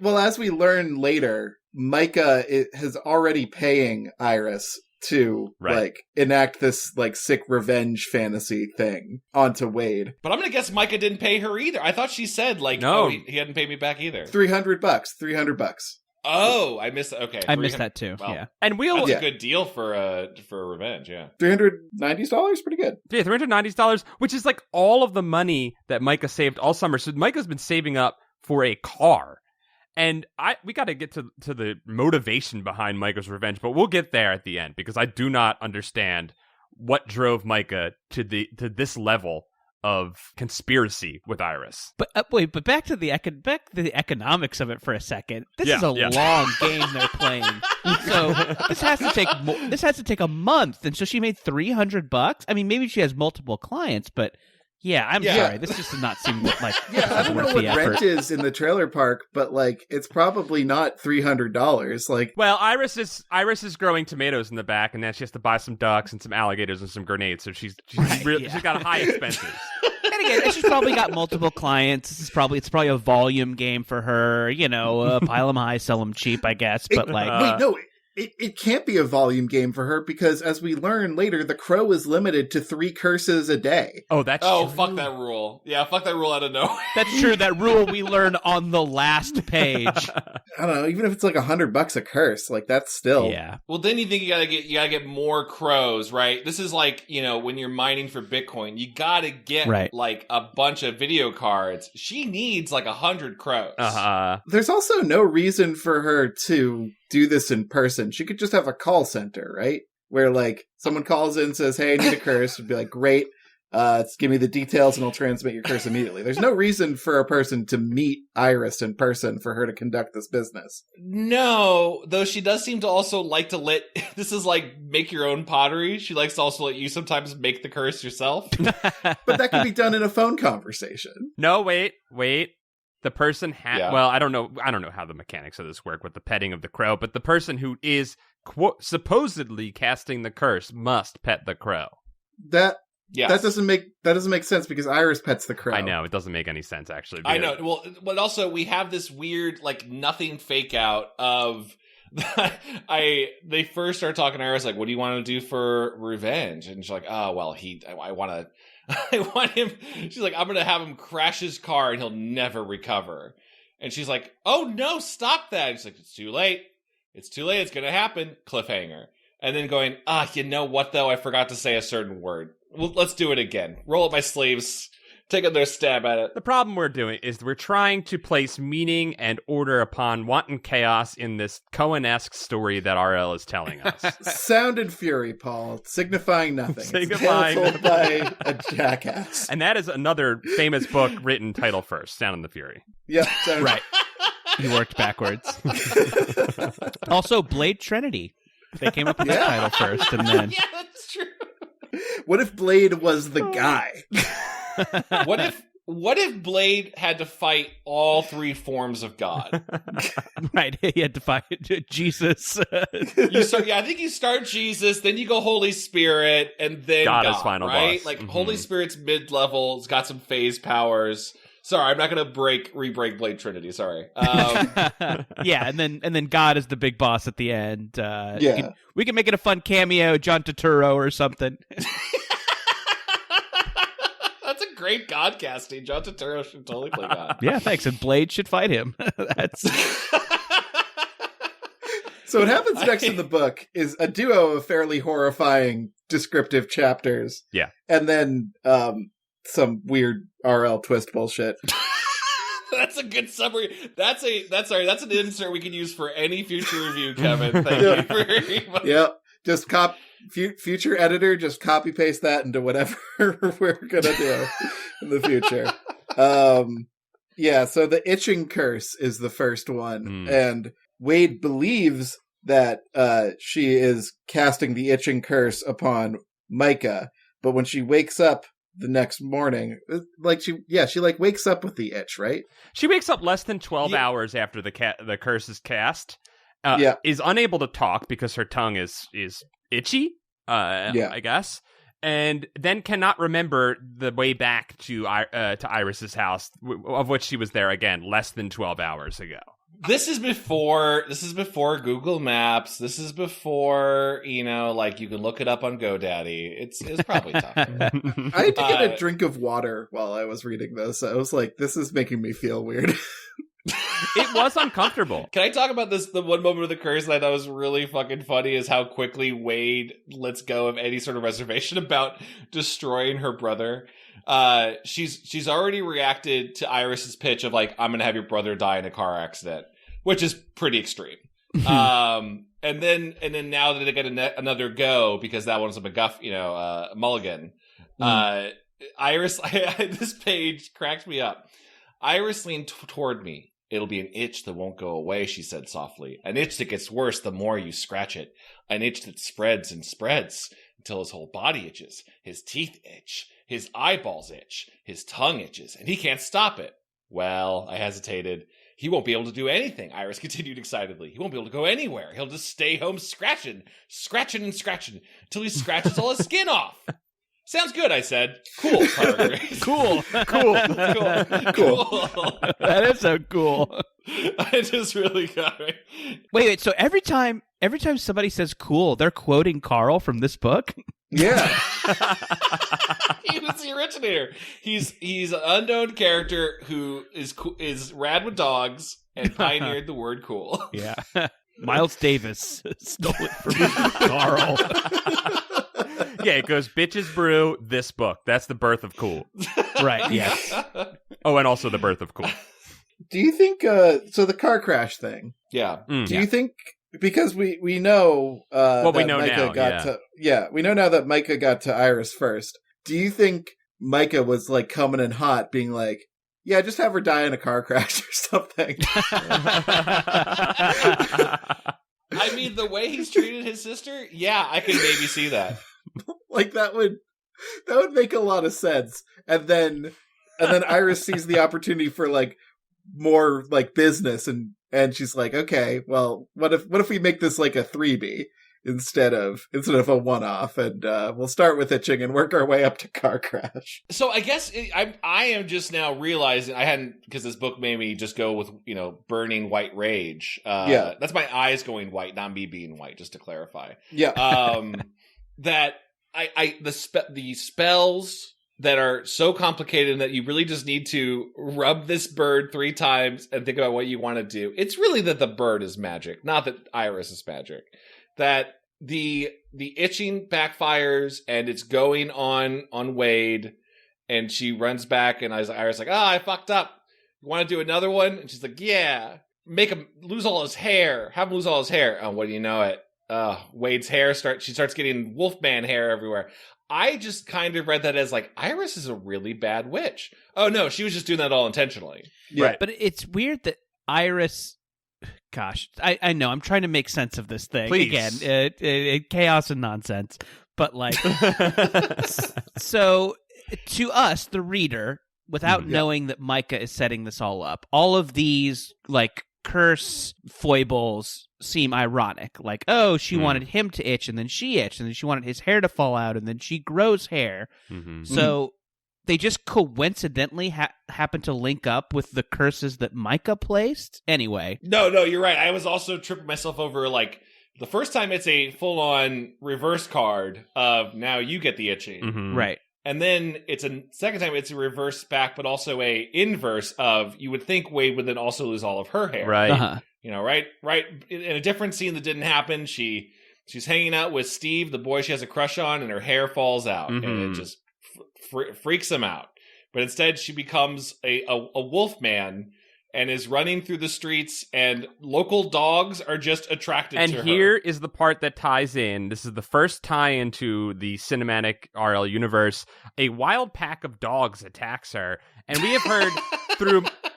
Well, as we learn later, Micah is already paying Iris to like enact this like sick revenge fantasy thing onto Wade. But I'm gonna guess Micah didn't pay her either. I thought she said like, no, he hadn't paid me back either. $300. Oh, I missed that. Okay, I missed that too. Well, yeah, and that's a good deal for revenge. Yeah, $390, pretty good. Yeah, $390, which is like all of the money that Micah saved all summer. So Micah's been saving up for a car. And we got to get to the motivation behind Micah's revenge, but we'll get there at the end because I do not understand what drove Micah to this level of conspiracy with Iris. But wait, but back to the economics of it for a second. This is a long game they're playing, so this has to take a month, and so she made $300. I mean, maybe she has multiple clients, but. Yeah, I'm sorry. This just does not seem like I don't know what rent is in the trailer park, but like it's probably not $300. Like, well, Iris is growing tomatoes in the back, and then she has to buy some ducks and some alligators and some grenades. So she's got high expenses. And again, she's probably got multiple clients. It's probably a volume game for her. You know, pile them high, sell them cheap, I guess. But wait, no. It can't be a volume game for her because, as we learn later, the crow is limited to 3 curses a day. Oh, that's true. Fuck that rule. Yeah, fuck that rule out of nowhere. That's true. That rule we learned on the last page. I don't know. Even if it's like $100 a curse, like that's still. Yeah. Well, then you think you gotta get more crows, right? This is like, you know, when you're mining for Bitcoin, you gotta get like a bunch of video cards. She needs like 100 crows. There's also no reason for her to do this in person. She could just have a call center, right? Where like someone calls in and says, "Hey, I need a curse." Would be like, "Great, give me the details and I'll transmit your curse immediately." There's no reason for a person to meet Iris in person for her to conduct this business. No, though she does seem to also like to this is like make your own pottery. She likes to also let you sometimes make the curse yourself. But that could be done in a phone conversation. No, wait. The person well, I don't know how the mechanics of this work with the petting of the crow, but the person who is supposedly casting the curse must pet the crow. That doesn't make sense because Iris pets the crow. I know, it doesn't make any sense actually. I know. Well, but also we have this weird like nothing fake out of they first start talking to Iris like, "What do you want to do for revenge?" And she's like, "Oh, well, I want him." She's like, "I'm going to have him crash his car and he'll never recover." And she's like, "Oh no, stop that." And she's like, "It's too late. It's going to happen." Cliffhanger. And then going, "You know what though? I forgot to say a certain word. Well, let's do it again. Roll up my sleeves. take another stab at it. The problem we're doing is we're trying to place meaning and order upon wanton chaos in this Cohen-esque story that RL is telling us. Sound and fury, Paul, signifying nothing. Signifying it's told by a jackass. And that is another famous book written title first, Sound and the Fury. Yep. Right. He worked backwards. Also, Blade Trinity. They came up with the title first, and then... Yeah, that's true. What if Blade was the guy? What if Blade had to fight all three forms of God? Right, he had to fight Jesus. I think you start Jesus, then you go Holy Spirit, and then God is final right? boss. Like Holy Spirit's mid-level, it's got some phase powers. Sorry, I'm not going to re-break Blade Trinity. Sorry. Yeah, and then God is the big boss at the end. We can make it a fun cameo, John Turturro or something. That's a great God casting. John Turturro should totally play God. Yeah, thanks. And Blade should fight him. That's. So what happens next in the book is a duo of fairly horrifying descriptive chapters. Yeah, and then some weird RL twist bullshit. That's a good summary. That's an insert we can use for any future review, Kevin. Thank you very much. Yep. Just future editor, just copy paste that into whatever we're gonna do in the future. So the itching curse is the first one, and Wade believes that she is casting the itching curse upon Micah, but when she wakes up the next morning, she wakes up with the itch, right? She wakes up less than 12 hours after the curse is cast. Is unable to talk because her tongue is itchy, I guess, and then cannot remember the way back to Iris's house, of which she was there again less than 12 hours ago. This is before Google Maps. This is before, you can look it up on GoDaddy. It's probably tough. I had to get a drink of water while I was reading this. I was like, this is making me feel weird. It was uncomfortable. Can I talk about this? The one moment of the curse that I thought was really fucking funny is how quickly Wade lets go of any sort of reservation about destroying her brother. She's already reacted to Iris's pitch of like, I'm gonna have your brother die in a car accident, which is pretty extreme. And then now that they get another go because that one's a McGuff, mulligan. Iris, this page cracks me up. Iris leaned toward me. It'll be an itch that won't go away, she said softly. An itch that gets worse the more you scratch it. An itch that spreads and spreads until his whole body itches. His teeth itch. His eyeballs itch. His tongue itches. And he can't stop it. Well, I hesitated. He won't be able to do anything, Iris continued excitedly. He won't be able to go anywhere. He'll just stay home scratching until he scratches all his skin off. Sounds good, I said. Cool. Cool. That is so cool. I just really got it. Wait. So every time somebody says "cool," they're quoting Carl from this book. Yeah, he was the originator. He's an unknown character who is rad with dogs and pioneered the word "cool." Yeah, Miles Davis stole it from Carl. Yeah, it goes bitches brew this book. That's the birth of cool. Right, yes. Oh, and also the birth of cool. Do you think, so the car crash thing. Yeah. Do you think, because we know that we know Micah now, we know now that Micah got to Iris first. Do you think Micah was like coming in hot being like, yeah, just have her die in a car crash or something? I mean, the way he's treated his sister, yeah, I could maybe see that. Like that would make a lot of sense. And then Iris sees the opportunity for like more like business and she's like, okay, well, what if we make this like a 3B instead of a one-off, and we'll start with itching and work our way up to car crash. So I guess I am just now realizing I hadn't, because this book made me just go with, burning white rage. That's my eyes going white, not me being white, just to clarify. Yeah. That the spells that are so complicated that you really just need to rub this bird 3 times and think about what you want to do. It's really that the bird is magic, not that Iris is magic. That the itching backfires and it's going on Wade, And she runs back, and Iris like, I fucked up. You want to do another one? And she's like, yeah. Make him lose all his hair. Have him lose all his hair. Oh, what do you know it? Wade's hair she starts getting Wolfman hair everywhere. I just kind of read that as like, Iris is a really bad witch. Oh no, she was just doing that all intentionally. Yeah. Right. But it's weird that Iris, gosh, I know, I'm trying to make sense of this thing. Please. Again, chaos and nonsense. But like, so to us, the reader, without knowing that Micah is setting this all up, all of these like curse foibles seem ironic. Like, oh, she wanted him to itch, and then she itched, and then she wanted his hair to fall out, and then she grows hair. So they just coincidentally happen to link up with the curses that Micah placed. Anyway. No, you're right. I was also tripping myself over, like, the first time it's a full-on reverse card of now you get the itching. Right. And then it's a second time it's a reverse back, but also a inverse of, you would think Wade would then also lose all of her hair. Right. You know, right? In a different scene that didn't happen, she's hanging out with Steve, the boy she has a crush on, and her hair falls out. And it just freaks him out. But instead, she becomes a wolf-man and is running through the streets, and local dogs are just attracted to her. And here is the part that ties in. This is the first tie into the cinematic RL universe. A wild pack of dogs attacks her. And we have heard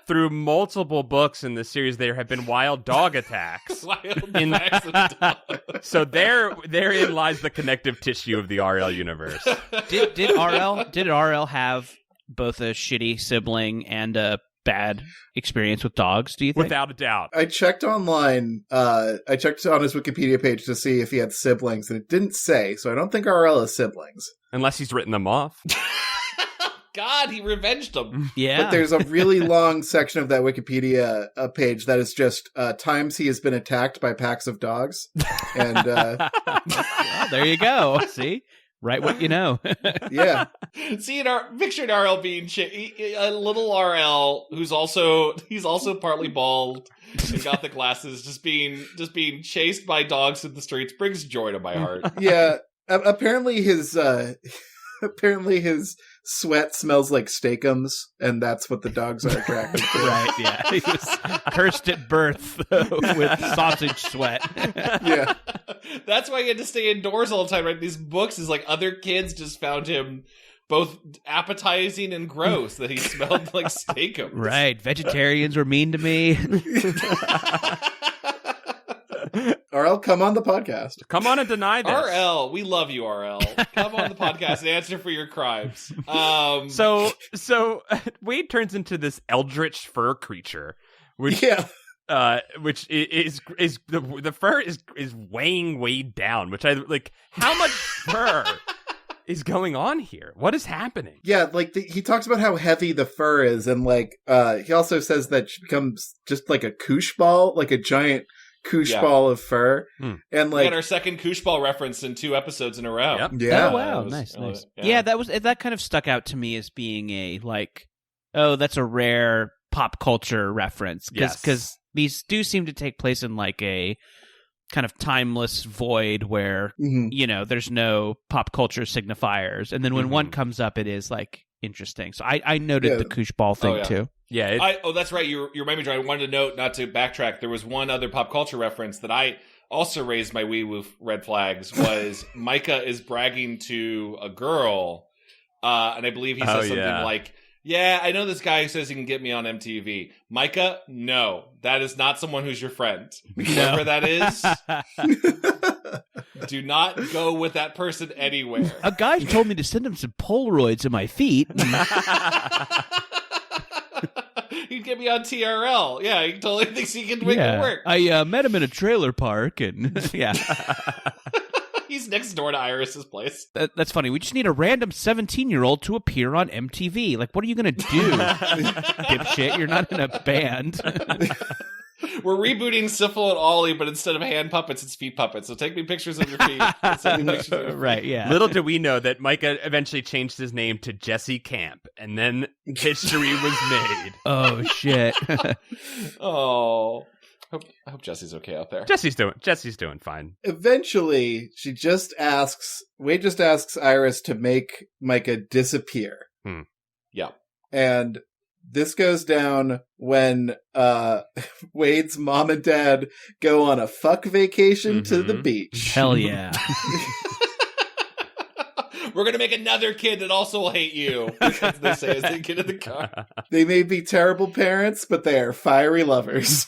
through multiple books in this series, there have been wild dog attacks. Packs of dogs. So therein lies the connective tissue of the RL universe. Did RL have both a shitty sibling and a bad experience with dogs, do you think? Without a doubt. I checked online, I checked on his Wikipedia page to see if he had siblings, and it didn't say, so I don't think RL has siblings. Unless he's written them off. God, he revenged them. Yeah. But there's a really long section of that Wikipedia page that is just times he has been attacked by packs of dogs. And well, there you go. See? Right what you know. Yeah. See, pictured RL being a little RL who's also partly bald and got the glasses, just being chased by dogs in the streets brings joy to my heart. Yeah. Apparently his sweat smells like steakums, and that's what the dogs are attracted to. Right, yeah. He was cursed at birth with sausage sweat. Yeah. That's why he had to stay indoors all the time, right? These books is like other kids just found him both appetizing and gross, that he smelled like steakums. Right. Vegetarians were mean to me. RL, come on the podcast. Come on and deny this. RL, we love you, RL. Come on the podcast and answer for your crimes. So Wade turns into this eldritch fur creature, which which is the fur is weighing Wade down. Which I like. How much fur is going on here? What is happening? Yeah, like he talks about how heavy the fur is, and like he also says that she becomes just like a koosh ball, like a giant koosh ball of fur. And like, we had our second koosh ball reference in 2 episodes in a row. Yep. Yeah. Oh, wow. Nice. Yeah, that kind of stuck out to me as being a like, oh, that's a rare pop culture reference. Because these do seem to take place in like a kind of timeless void where, you know, there's no pop culture signifiers. And then when one comes up, it is like interesting. So I noted the koosh ball thing too. Yeah. That's right. You remind me, John. I wanted to note, not to backtrack, there was one other pop culture reference that I also raised my wee woof red flags, was Micah is bragging to a girl, and I believe he says something like, yeah, I know this guy who says he can get me on MTV. Micah, no, that is not someone who's your friend. Whoever that is, do not go with that person anywhere. A guy told me to send him some Polaroids of my feet. He'd get me on TRL. Yeah, he totally thinks he can make it work. I met him in a trailer park, and he's next door to Iris's place. That's funny. We just need a random 17-year-old to appear on MTV. Like, what are you going to do? Dipshit, you're not in a band. We're rebooting Syphil and Ollie, but instead of hand puppets, it's feet puppets. So take me pictures of your feet. Right, yeah. Little do we know that Micah eventually changed his name to Jesse Camp, and then history was made. Oh, shit. Oh. I hope Jesse's okay out there. Jesse's doing fine. Eventually, Wade just asks Iris to make Micah disappear. Yeah. And this goes down when Wade's mom and dad go on a fuck vacation to the beach. Hell yeah. We're going to make another kid that also will hate you. That's what they say as they get in the car. They may be terrible parents, but they are fiery lovers.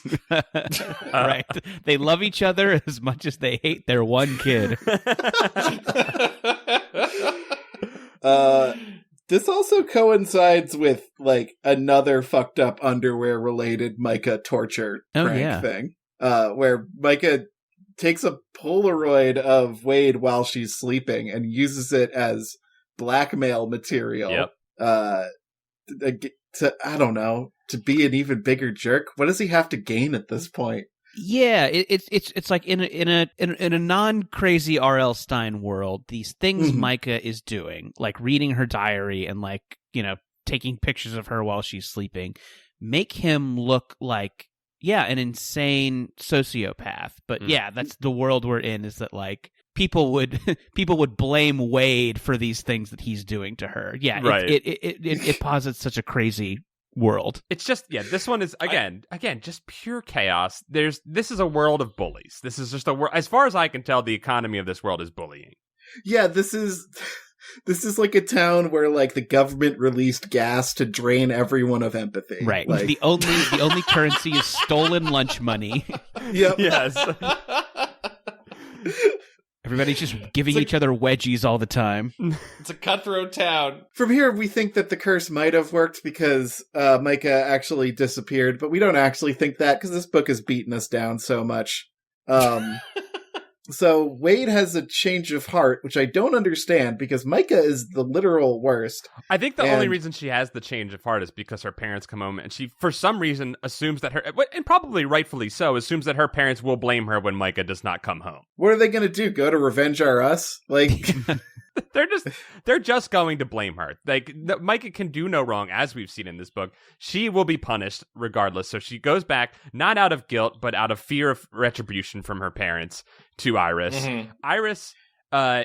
Right. They love each other as much as they hate their one kid. This also coincides with, like, another fucked up underwear-related Micah torture prank thing. Where Micah takes a Polaroid of Wade while she's sleeping and uses it as blackmail material. Yep. I don't know, to be an even bigger jerk. What does he have to gain at this point? Yeah, it's like in a non-crazy R.L. Stine world, these things Micah is doing, like reading her diary and, like, you know, taking pictures of her while she's sleeping, make him look like, an insane sociopath. But yeah, that's the world we're in, is that, like, people would blame Wade for these things that he's doing to her. Yeah, right. It posits such a crazy world. It's just, this one is again just pure chaos. This is a world of bullies. This is just a world, as far as I can tell, the economy of this world is bullying. Yeah, this is like a town where, like, the government released gas to drain everyone of empathy. Right. Like... The only currency is stolen lunch money. Yep. Yes. Everybody's just giving each other wedgies all the time. It's a cutthroat town. From here, we think that the curse might have worked because Micah actually disappeared, but we don't actually think that because this book has beaten us down so much. So Wade has a change of heart, which I don't understand because Micah is the literal worst. I think the only reason she has the change of heart is because her parents come home and she, for some reason, assumes that and probably rightfully so, assumes that her parents will blame her when Micah does not come home. What are they going to do? Go to Revenge R Us? Like... They're just going to blame her. Like, Micah can do no wrong, as we've seen in this book. She will be punished regardless. So she goes back, not out of guilt, but out of fear of retribution from her parents to Iris. Mm-hmm. Iris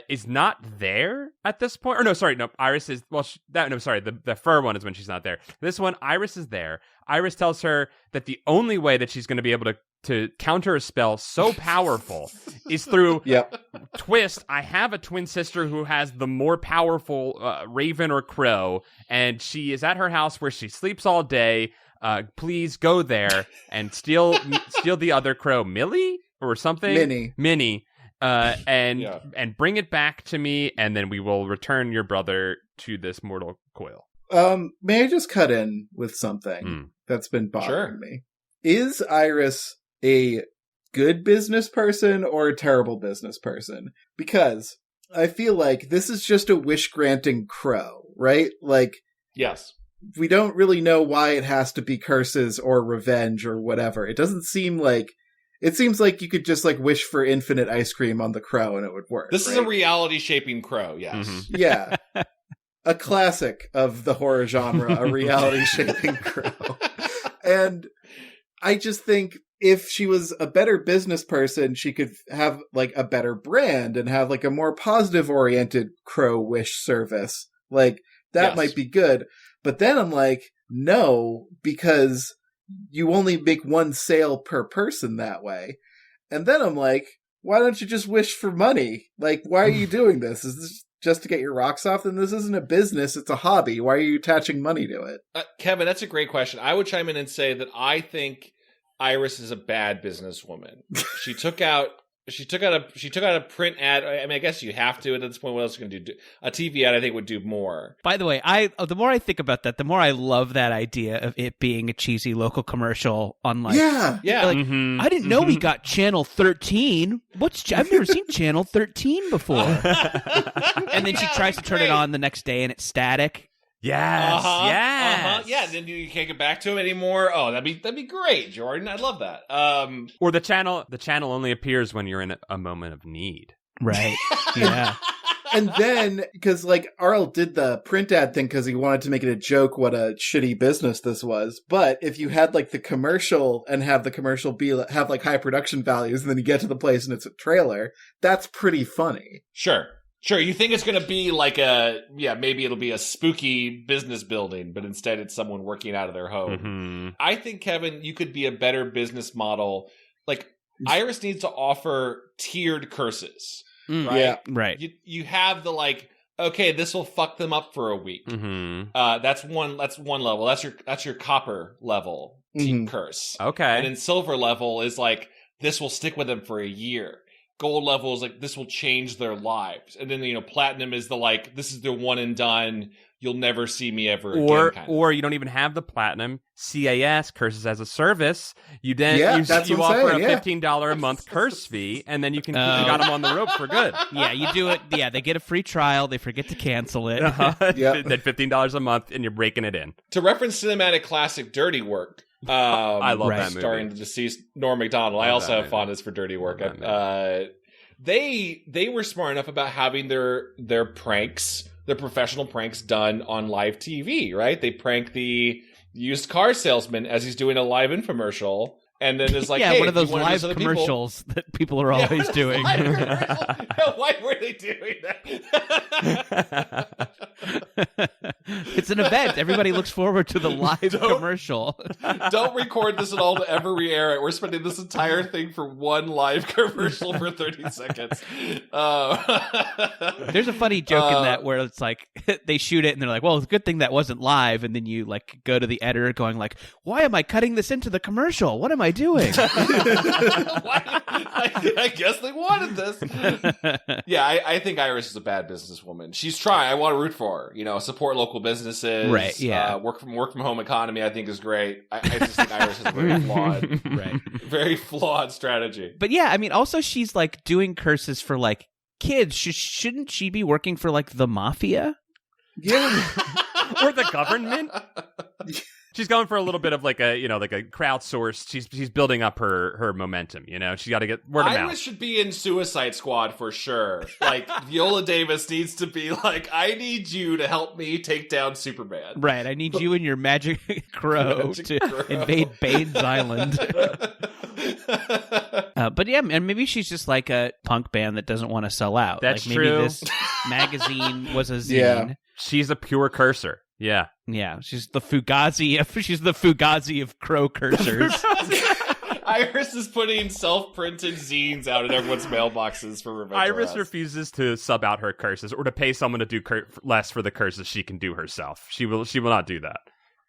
is not there at this point. Or no, sorry, no. Iris is the fur one is when she's not there. This one, Iris is there. Iris tells her that the only way that she's going to be able to counter a spell so powerful is through twist. I have a twin sister who has the more powerful raven or crow, and she is at her house where she sleeps all day. Please go there and steal the other crow, Millie or something, Minnie, and bring it back to me, and then we will return your brother to this mortal coil. May I just cut in with something that's been bothering me? Is Iris a good business person or a terrible business person? Because I feel like this is just a wish-granting crow, right? Like, yes, we don't really know why it has to be curses or revenge or whatever. It seems like you could just, like, wish for infinite ice cream on the crow and it would work. This is a reality-shaping crow, yes. Mm-hmm. Yeah. A classic of the horror genre, a reality-shaping crow. And I just think if she was a better business person, she could have, like, a better brand and have, like, a more positive-oriented crow wish service. Like, that might be good. But then I'm like, no, because you only make one sale per person that way. And then I'm like, why don't you just wish for money? Like, why are you doing this? Is this just to get your rocks off? Then this isn't a business, it's a hobby. Why are you attaching money to it? Kevin, that's a great question. I would chime in and say that I think Iris is a bad businesswoman. She took out a print ad. I mean, I guess you have to at this point. What else are you going to do? A TV ad, I think, would do more. By the way, the more I think about that, the more I love that idea of it being a cheesy local commercial on, like, yeah. Like, I didn't know we got Channel 13. I've never seen Channel 13 before. And then she tries to turn it on the next day, and it's static. Yes, yes. Yeah, then you can't get back to him anymore. Oh, that'd be great, Jordan. I'd love that. Or the channel only appears when you're in a moment of need. Right. Yeah. And then, because, like, R.L. did the print ad thing because he wanted to make it a joke what a shitty business this was. But if you had, like, the commercial and have the commercial have, like, high production values, and then you get to the place and it's a trailer, that's pretty funny. Sure. Sure, you think it's going to be like maybe it'll be a spooky business building, but instead it's someone working out of their home. Mm-hmm. I think, Kevin, you could be a better business model. Like, Iris needs to offer tiered curses, right? Yeah, right. You have the, like, okay, this will fuck them up for a week. Mm-hmm. That's one level. That's your copper level curse. Okay. And then silver level is like, this will stick with them for a year. Gold level is like, this will change their lives. And then, platinum is the, like, this is their one and done. You'll never see me ever again. Or you don't even have the platinum. CAS, curses as a service. You then you offer a $15 a month curse fee, and then you can you got them on the rope for good. Yeah, you do it. Yeah, they get a free trial. They forget to cancel it. Then $15 a month, and you're breaking it in. To reference cinematic classic Dirty Work. I love that movie. Starring the deceased Norm Macdonald. I also have fondness for Dirty Work. They were smart enough about having their pranks, their professional pranks, done on live TV, right? They prank the used car salesman as he's doing a live infomercial, and then it's like, hey, one of those live commercials that people are always doing. Why were they doing that? It's an event. Everybody looks forward to the live commercial. Don't record this at all to ever re-air it. We're spending this entire thing for one live commercial for 30 seconds. There's a funny joke in that where it's like they shoot it and they're like, well, it's a good thing that wasn't live. And then you like go to the editor going like, why am I cutting this into the commercial? What am I doing? I guess they wanted this. Yeah, I think Iris is a bad businesswoman. She's trying. I want to root for her. Support local businesses. Right. Yeah. Work from home economy, I think, is great. I just think Iris has a very flawed, very flawed strategy. But yeah, I mean, also she's like doing curses for like kids. Shouldn't she be working for like the mafia? Yeah. Or the government? She's going for a little bit of like a crowdsourced. She's building up her momentum. She's got to get word of mouth. Iris should be in Suicide Squad for sure. Like Viola Davis needs to be like, I need you to help me take down Superman. Right. I need you and your magic crow invade Bane's Island. But yeah, and maybe she's just like a punk band that doesn't want to sell out. That's like maybe true. This magazine was a zine. Yeah. She's a pure cursor. Yeah. Yeah, she's the Fugazi of crow cursors. Iris is putting self-printed zines out in everyone's mailboxes for Revenge. Iris refuses to sub out her curses or to pay someone to do less for the curses she can do herself. She will not do that.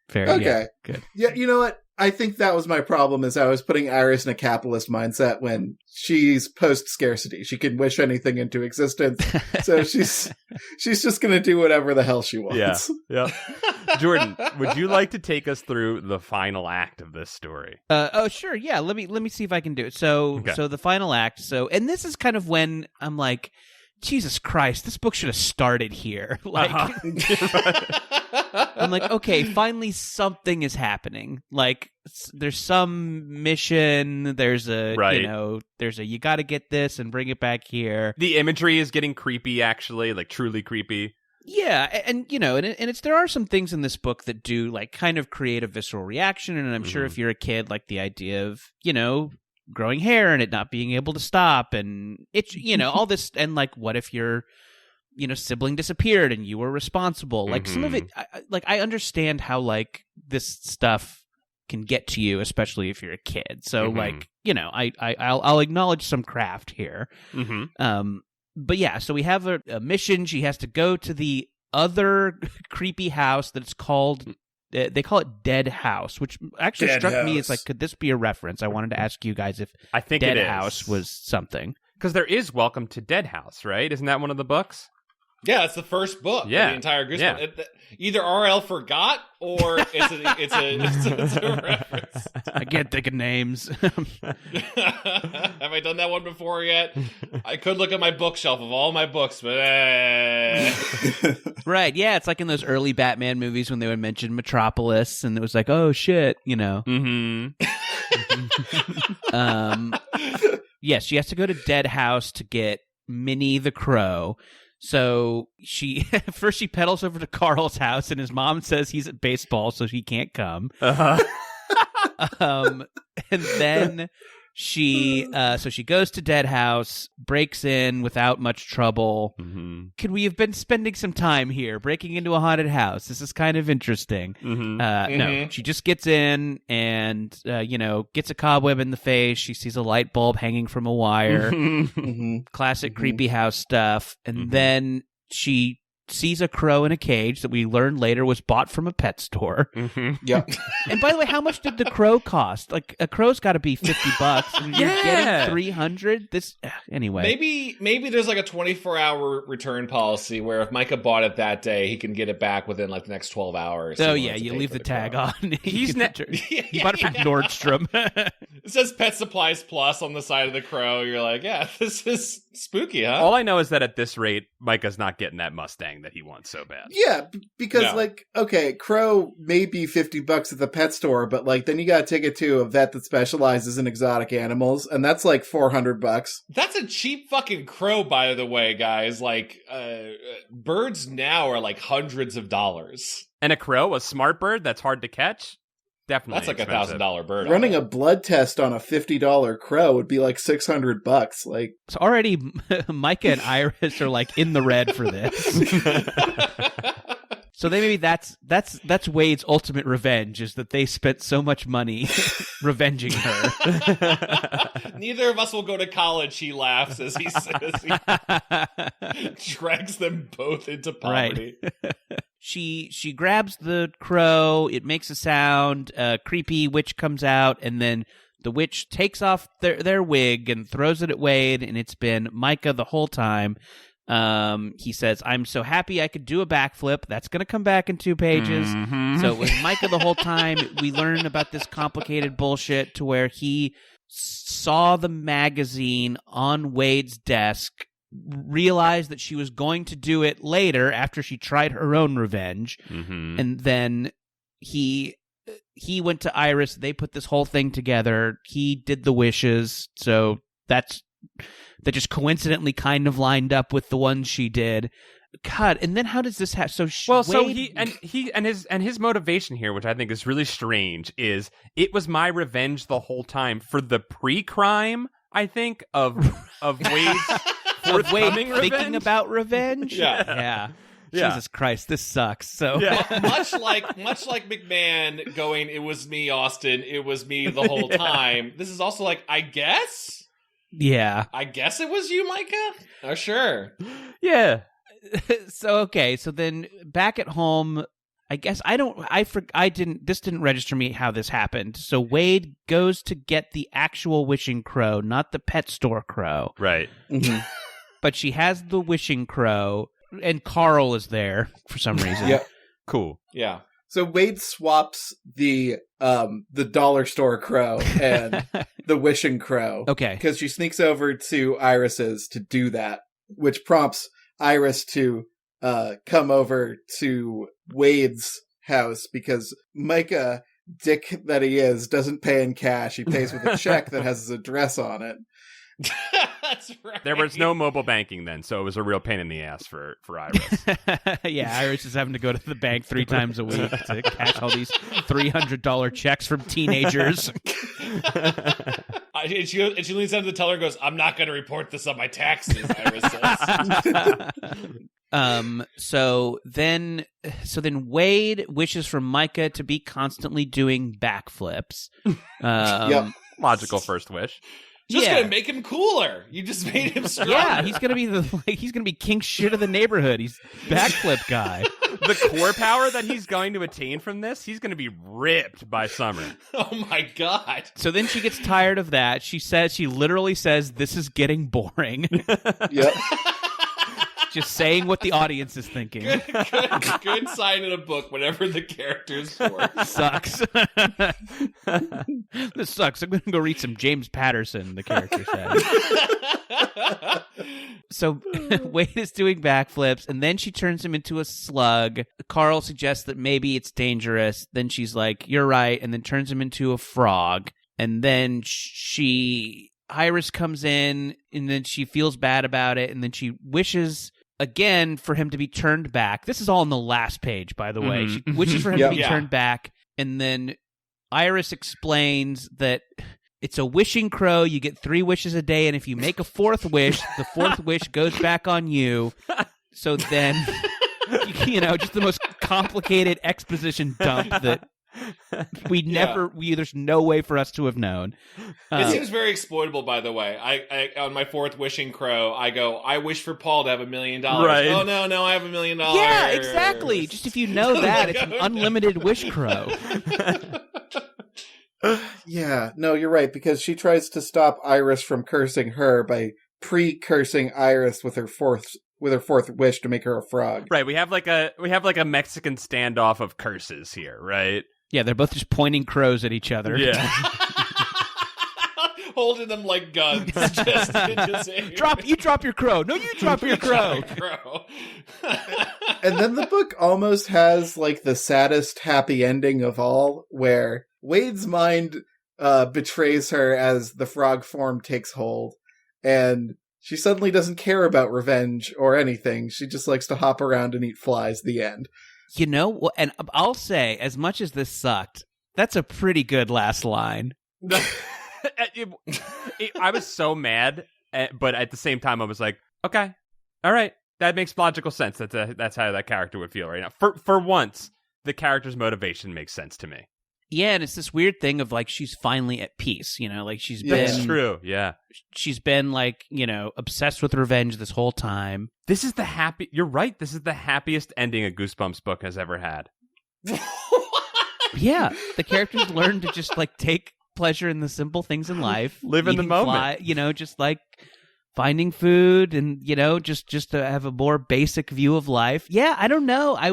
Fair. Okay. Yeah, good. Yeah, you know what? I think that was my problem, is I was putting Iris in a capitalist mindset when she's post-scarcity. She can wish anything into existence. So she's just going to do whatever the hell she wants. Yeah. Jordan, would you like to take us through the final act of this story? Oh, sure. Yeah. Let me see if I can do it. So the final act. And this is kind of when I'm like, Jesus Christ, this book should have started here. Like, I'm like, okay, finally something is happening. Like, there's some mission. There's a, you got to get this and bring it back here. The imagery is getting creepy, actually, like truly creepy. Yeah, and there are some things in this book that do like kind of create a visceral reaction, and I'm sure if you're a kid, like the idea of growing hair and it not being able to stop, and it's all this, and like what if your sibling disappeared and you were responsible? Like some of it, I understand how like this stuff can get to you, especially if you're a kid. So like I'll acknowledge some craft here. But yeah, so we have a mission. She has to go to the other creepy house that's called, they call it Dead House, which actually struck me as like, could this be a reference? I wanted to ask you guys if I think Dead House was something. Because there is Welcome to Dead House, right? Isn't that one of the books? Yeah, it's the first book. Yeah, the entire Goosebuds. Yeah. Either RL forgot or it's a reference. I can't think of names. Have I done that one before yet? I could look at my bookshelf of all my books, but right. Yeah, it's like in those early Batman movies when they would mention Metropolis, and it was like, oh shit, Yes, she has to go to Dead House to get Minnie the Crow. So she pedals over to Carl's house, and his mom says he's at baseball, so he can't come. And then She goes to Dead House, breaks in without much trouble. Mm-hmm. Could we have been spending some time here breaking into a haunted house? This is kind of interesting. No, she just gets in and gets a cobweb in the face. She sees a light bulb hanging from a wire. Classic creepy house stuff. And then she sees a crow in a cage that we learned later was bought from a pet store. Yep. And by the way, how much did the crow cost? Like, a crow's got to be $50, and you're getting 300. This anyway. Maybe there's like a 24-hour return policy where if Micah bought it that day, he can get it back within like the next 12 hours. Oh yeah, you leave the tag on. He bought it from Nordstrom. It says Pet Supplies Plus on the side of the crow. You're like, yeah, this is spooky, huh? All I know is that at this rate, Micah's not getting that Mustang that he wants so bad. Yeah, because crow may be $50 at the pet store, but like then you got to take it to a vet that specializes in exotic animals, and that's like $400. That's a cheap fucking crow, by the way, guys. Like, birds now are like hundreds of dollars. And a crow, a smart bird that's hard to catch? Definitely that's like expensive. $1,000 bird. Running a blood test on a $50 crow would be like $600. Like, so already Micah and Iris are like in the red for this. So maybe that's Wade's ultimate revenge, is that they spent so much money revenging her. Neither of us will go to college, he laughs as he drags them both into poverty. Right. She grabs the crow, it makes a sound, a creepy witch comes out, and then the witch takes off their wig and throws it at Wade, and it's been Micah the whole time. He says, "I'm so happy I could do a backflip." That's going to come back in 2 pages. So it was Micah the whole time. We learn about this complicated bullshit to where he saw the magazine on Wade's desk, realized that she was going to do it later after she tried her own revenge, and then he went to Iris. They put this whole thing together. He did the wishes, so that just coincidentally kind of lined up with the ones she did. God, and then how does this happen? So his motivation here, which I think is really strange, is it was my revenge the whole time for the pre-crime, I think, of Wade's forthcoming revenge. Thinking about revenge. Yeah. Jesus Christ, this sucks. So much like McMahon going, "It was me, Austin. It was me the whole time." This is also like, I guess. Yeah. I guess it was you, Micah? Oh, sure. Yeah. So then back at home, I guess this didn't register me how this happened. So Wade goes to get the actual wishing crow, not the pet store crow. Right. But she has the wishing crow, and Carl is there for some reason. Yeah. Cool. Yeah. So Wade swaps the dollar store crow and the wishing crow. Okay. Because she sneaks over to Iris's to do that, which prompts Iris to come over to Wade's house because Micah, dick that he is, doesn't pay in cash. He pays with a check that has his address on it. That's right. There was no mobile banking then, so it was a real pain in the ass for Iris. Yeah, Iris is having to go to the bank 3 times a week to cash all these $300 checks from teenagers. And she leans down to the teller and goes, "I'm not going to report this on my taxes," Iris says. So then Wade wishes for Micah to be constantly doing backflips. Yep. Logical first wish. Just gonna make him cooler. You just made him stronger. Yeah, he's gonna be king shit of the neighborhood. He's backflip guy. The core power that he's going to attain from this, he's going to be ripped by summer. Oh my god. So then she gets tired of that. She literally says, "This is getting boring." Yep. Just saying what the audience is thinking. Good sign in a book whenever the character's for. Sucks. This sucks. I'm going to go read some James Patterson, the character said. So Wade is doing backflips, and then she turns him into a slug. Carl suggests that maybe it's dangerous. Then she's like, "You're right," and then turns him into a frog. And then Iris comes in, and then she feels bad about it, and then she wishes again for him to be turned back. This is all on the last page, by the way. She wishes for him to be turned back, and then Iris explains that it's a wishing crow. You get 3 wishes a day, and if you make a 4th wish, the 4th wish goes back on you. So then, just the most complicated exposition dump that there's no way for us to have known. It seems very exploitable, by the way. I on my 4th wishing crow, I go, I wish for Paul to have $1 million. Right. Oh, no, I have $1 million. Yeah, exactly. Just if you know that, it's an unlimited wish crow. Yeah, no, you're right, because she tries to stop Iris from cursing her by pre-cursing Iris with her fourth wish to make her a frog. Right, we have like a Mexican standoff of curses here, right? Yeah, they're both just pointing crows at each other. Yeah. Holding them like guns. You drop your crow. No, you drop your crow. And then the book almost has like the saddest happy ending of all, where Wade's mind betrays her as the frog form takes hold, and she suddenly doesn't care about revenge or anything. She just likes to hop around and eat flies. The end. And I'll say, as much as this sucked, that's a pretty good last line. I was so mad, but at the same time, I was like, okay, all right, that makes logical sense. That's how that character would feel right now. For once, the character's motivation makes sense to me. Yeah, and it's this weird thing of like she's finally at peace, like she's been. That's true. Yeah, she's been like obsessed with revenge this whole time. This is You're right. This is the happiest ending a Goosebumps book has ever had. Yeah, the characters learn to just like take pleasure in the simple things in life, live in the moment. Just like finding food and just to have a more basic view of life. Yeah, I don't know. I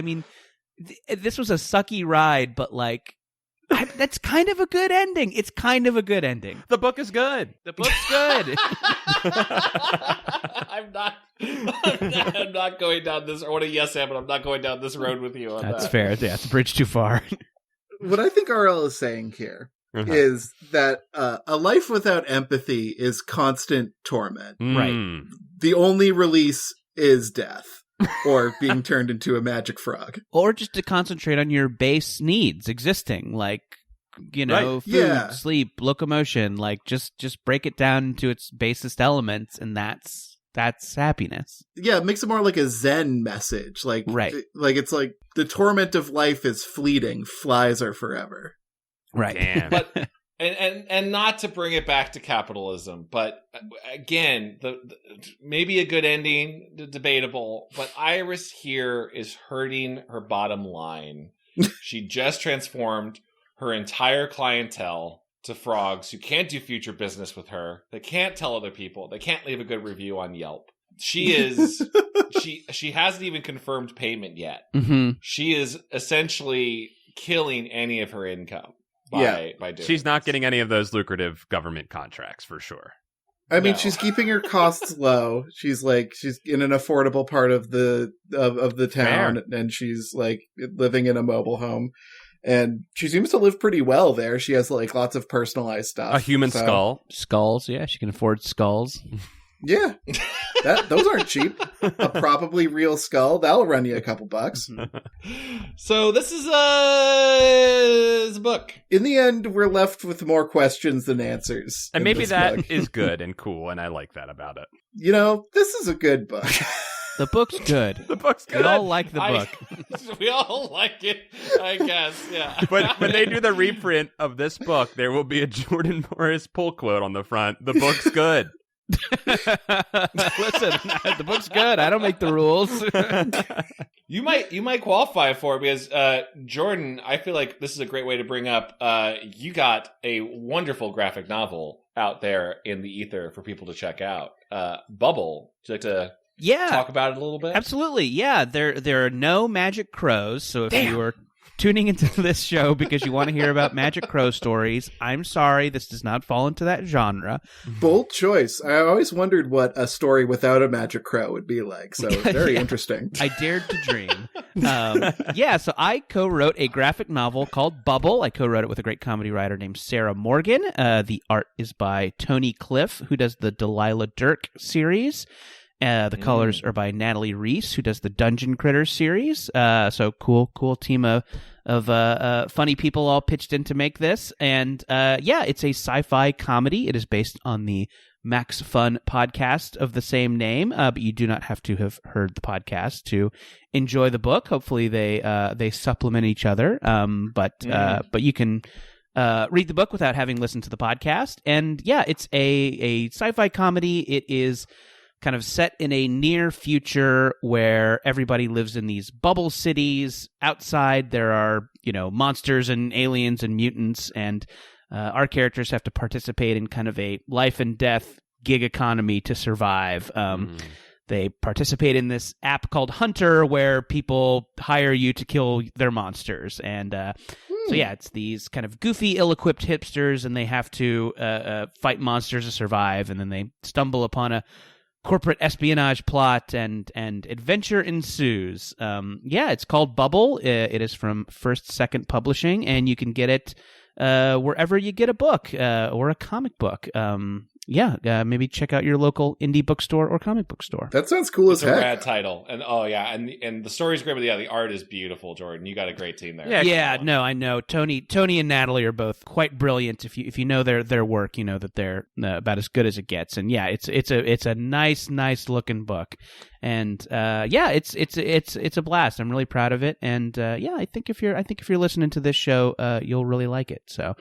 mean, this was a sucky ride, but like that's kind of a good ending. It's kind of a good ending. The book is good. The book's good. I'm not going down this. I want to yes, but I'm not going down this road with you. That's fair. Yeah, it's a bridge too far. What I think RL is saying here is that a life without empathy is constant torment. Right. The only release is death. Or being turned into a magic frog. Or just to concentrate on your base needs existing, like, food, sleep, locomotion, like just break it down into its basest elements, and that's happiness. Yeah, it makes it more like a Zen message. Like, right. Like it's like the torment of life is fleeting, flies are forever. Right. Damn. But and not to bring it back to capitalism, but again, the maybe a good ending, debatable, but Iris here is hurting her bottom line. She just transformed her entire clientele to frogs who can't do future business with her. They can't tell other people. They can't leave a good review on Yelp. She hasn't even confirmed payment yet. Mm-hmm. She is essentially killing any of her income. By doing she's not getting any of those lucrative government contracts for sure. I mean, she's keeping her costs low. She's in an affordable part of the town, Fair. And she's like living in a mobile home, and she seems to live pretty well there. She has like lots of personalized stuff. A human skull. Skulls, yeah, she can afford skulls. Yeah, those aren't cheap. A probably real skull, that'll run you a couple bucks. So this is a book. In the end, we're left with more questions than answers. And maybe that is good and cool, and I like that about it. This is a good book. The book's good. The book's good. We all like the book. We all like it, I guess, yeah. But when they do the reprint of this book, there will be a Jordan Morris pull quote on the front. The book's good. Listen, the book's good. I don't make the rules. You might qualify for it because Jordan, I feel like this is a great way to bring up. You got a wonderful graphic novel out there in the ether for people to check out. Bubble. Would you like to talk about it a little bit? Absolutely. Yeah, there are no magic crows. So if you are tuning into this show because you want to hear about magic crow stories, I'm sorry, this does not fall into that genre. Bold choice. I always wondered what a story without a magic crow would be like, so very interesting. I dared to dream. So I co-wrote a graphic novel called Bubble. I co-wrote it with a great comedy writer named Sarah Morgan. The art is by Tony Cliff, who does the Delilah Dirk series. The colors are by Natalie Reese, who does the Dungeon Critters series. So cool team of funny people all pitched in to make this. And it's a sci-fi comedy. It is based on the Max Fun podcast of the same name, but you do not have to have heard the podcast to enjoy the book. Hopefully they supplement each other. But you can read the book without having listened to the podcast. And it's a sci-fi comedy. It is kind of set in a near future where everybody lives in these bubble cities. Outside there are, monsters and aliens and mutants, and our characters have to participate in kind of a life and death gig economy to survive. They participate in this app called Hunter, where people hire you to kill their monsters. And it's these kind of goofy, ill-equipped hipsters, and they have to fight monsters to survive. And then they stumble upon a corporate espionage plot, and adventure ensues. It's called Bubble. It is from First Second Publishing, and you can get it wherever you get a book or a comic book. Maybe check out your local indie bookstore or comic book store. That sounds cool as heck. It's a rad title. And and the story's great, but the art is beautiful, Jordan. You got a great team there. No, I know. Tony and Natalie are both quite brilliant. If you know their work, you know that they're about as good as it gets. And it's a nice looking book. And it's a blast. I'm really proud of it. And I think if you're listening to this show, you'll really like it. So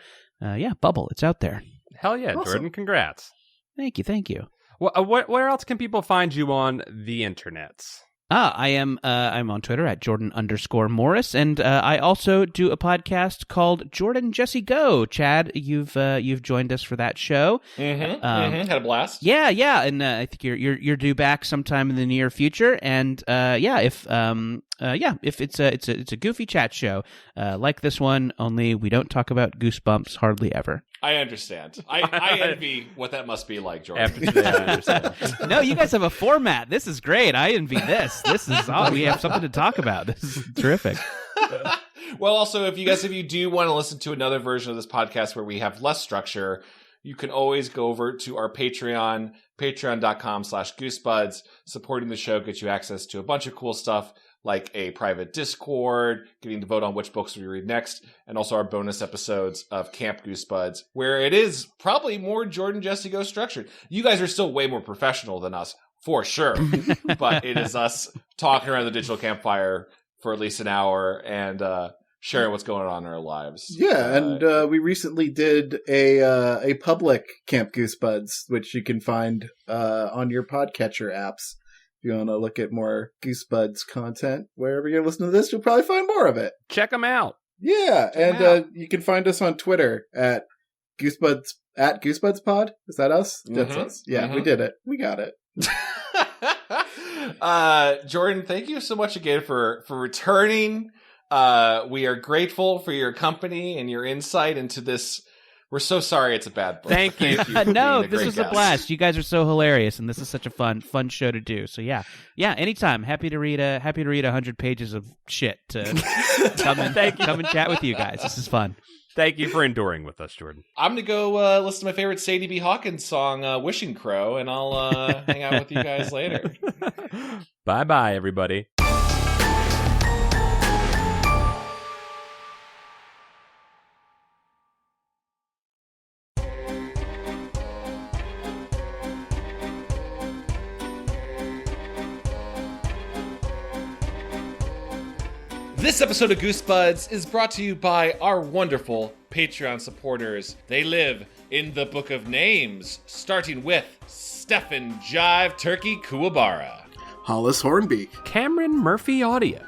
Bubble, it's out there. Hell yeah, awesome. Jordan, congrats. Thank you. Well, where else can people find you on the internets? I'm on Twitter at Jordan_Morris, and I also do a podcast called Jordan Jesse Go. Chad, you've joined us for that show. Had a blast. Yeah, and I think you're due back sometime in the near future. And if it's a goofy chat show like this one, only we don't talk about Goosebumps hardly ever. I understand. I envy what that must be like, Jordan. No, you guys have a format. This is great. I envy this. This is we have something to talk about. This is terrific. Well, also, if you do want to listen to another version of this podcast where we have less structure, you can always go over to our Patreon, patreon.com/goosebuds. Supporting the show gets you access to a bunch of cool stuff, like a private Discord, getting to vote on which books we read next, and also our bonus episodes of Camp Goosebuds, where it is probably more Jordan Jesse Go structured. You guys are still way more professional than us, for sure, but it is us talking around the digital campfire for at least an hour and sharing what's going on in our lives. Yeah, and we recently did a public Camp Goosebuds, which you can find on your podcatcher apps. If you want to look at more Goosebuds content, wherever you're listening to this, you'll probably find more of it. Check them out. Yeah, you can find us on Twitter at Goosebuds, at GoosebudsPod. Is that us? That's us. Yeah, we did it. We got it. Jordan, thank you so much again for returning. We are grateful for your company and your insight into this. We're so sorry it's a bad book. Thank you. No, this was a blast. You guys are so hilarious, and this is such a fun show to do. So yeah, anytime. Happy to read 100 pages of shit to come and chat with you guys. This is fun. Thank you for enduring with us, Jordan. I'm gonna go listen to my favorite Sadie B. Hawkins song, "Wishing Crow," and I'll hang out with you guys later. Bye, everybody. This episode of Goosebuds is brought to you by our wonderful Patreon supporters. They live in the Book of Names, starting with Stefan Jive Turkey Kuwabara, Hollis Hornbeak, Cameron Murphy Audio,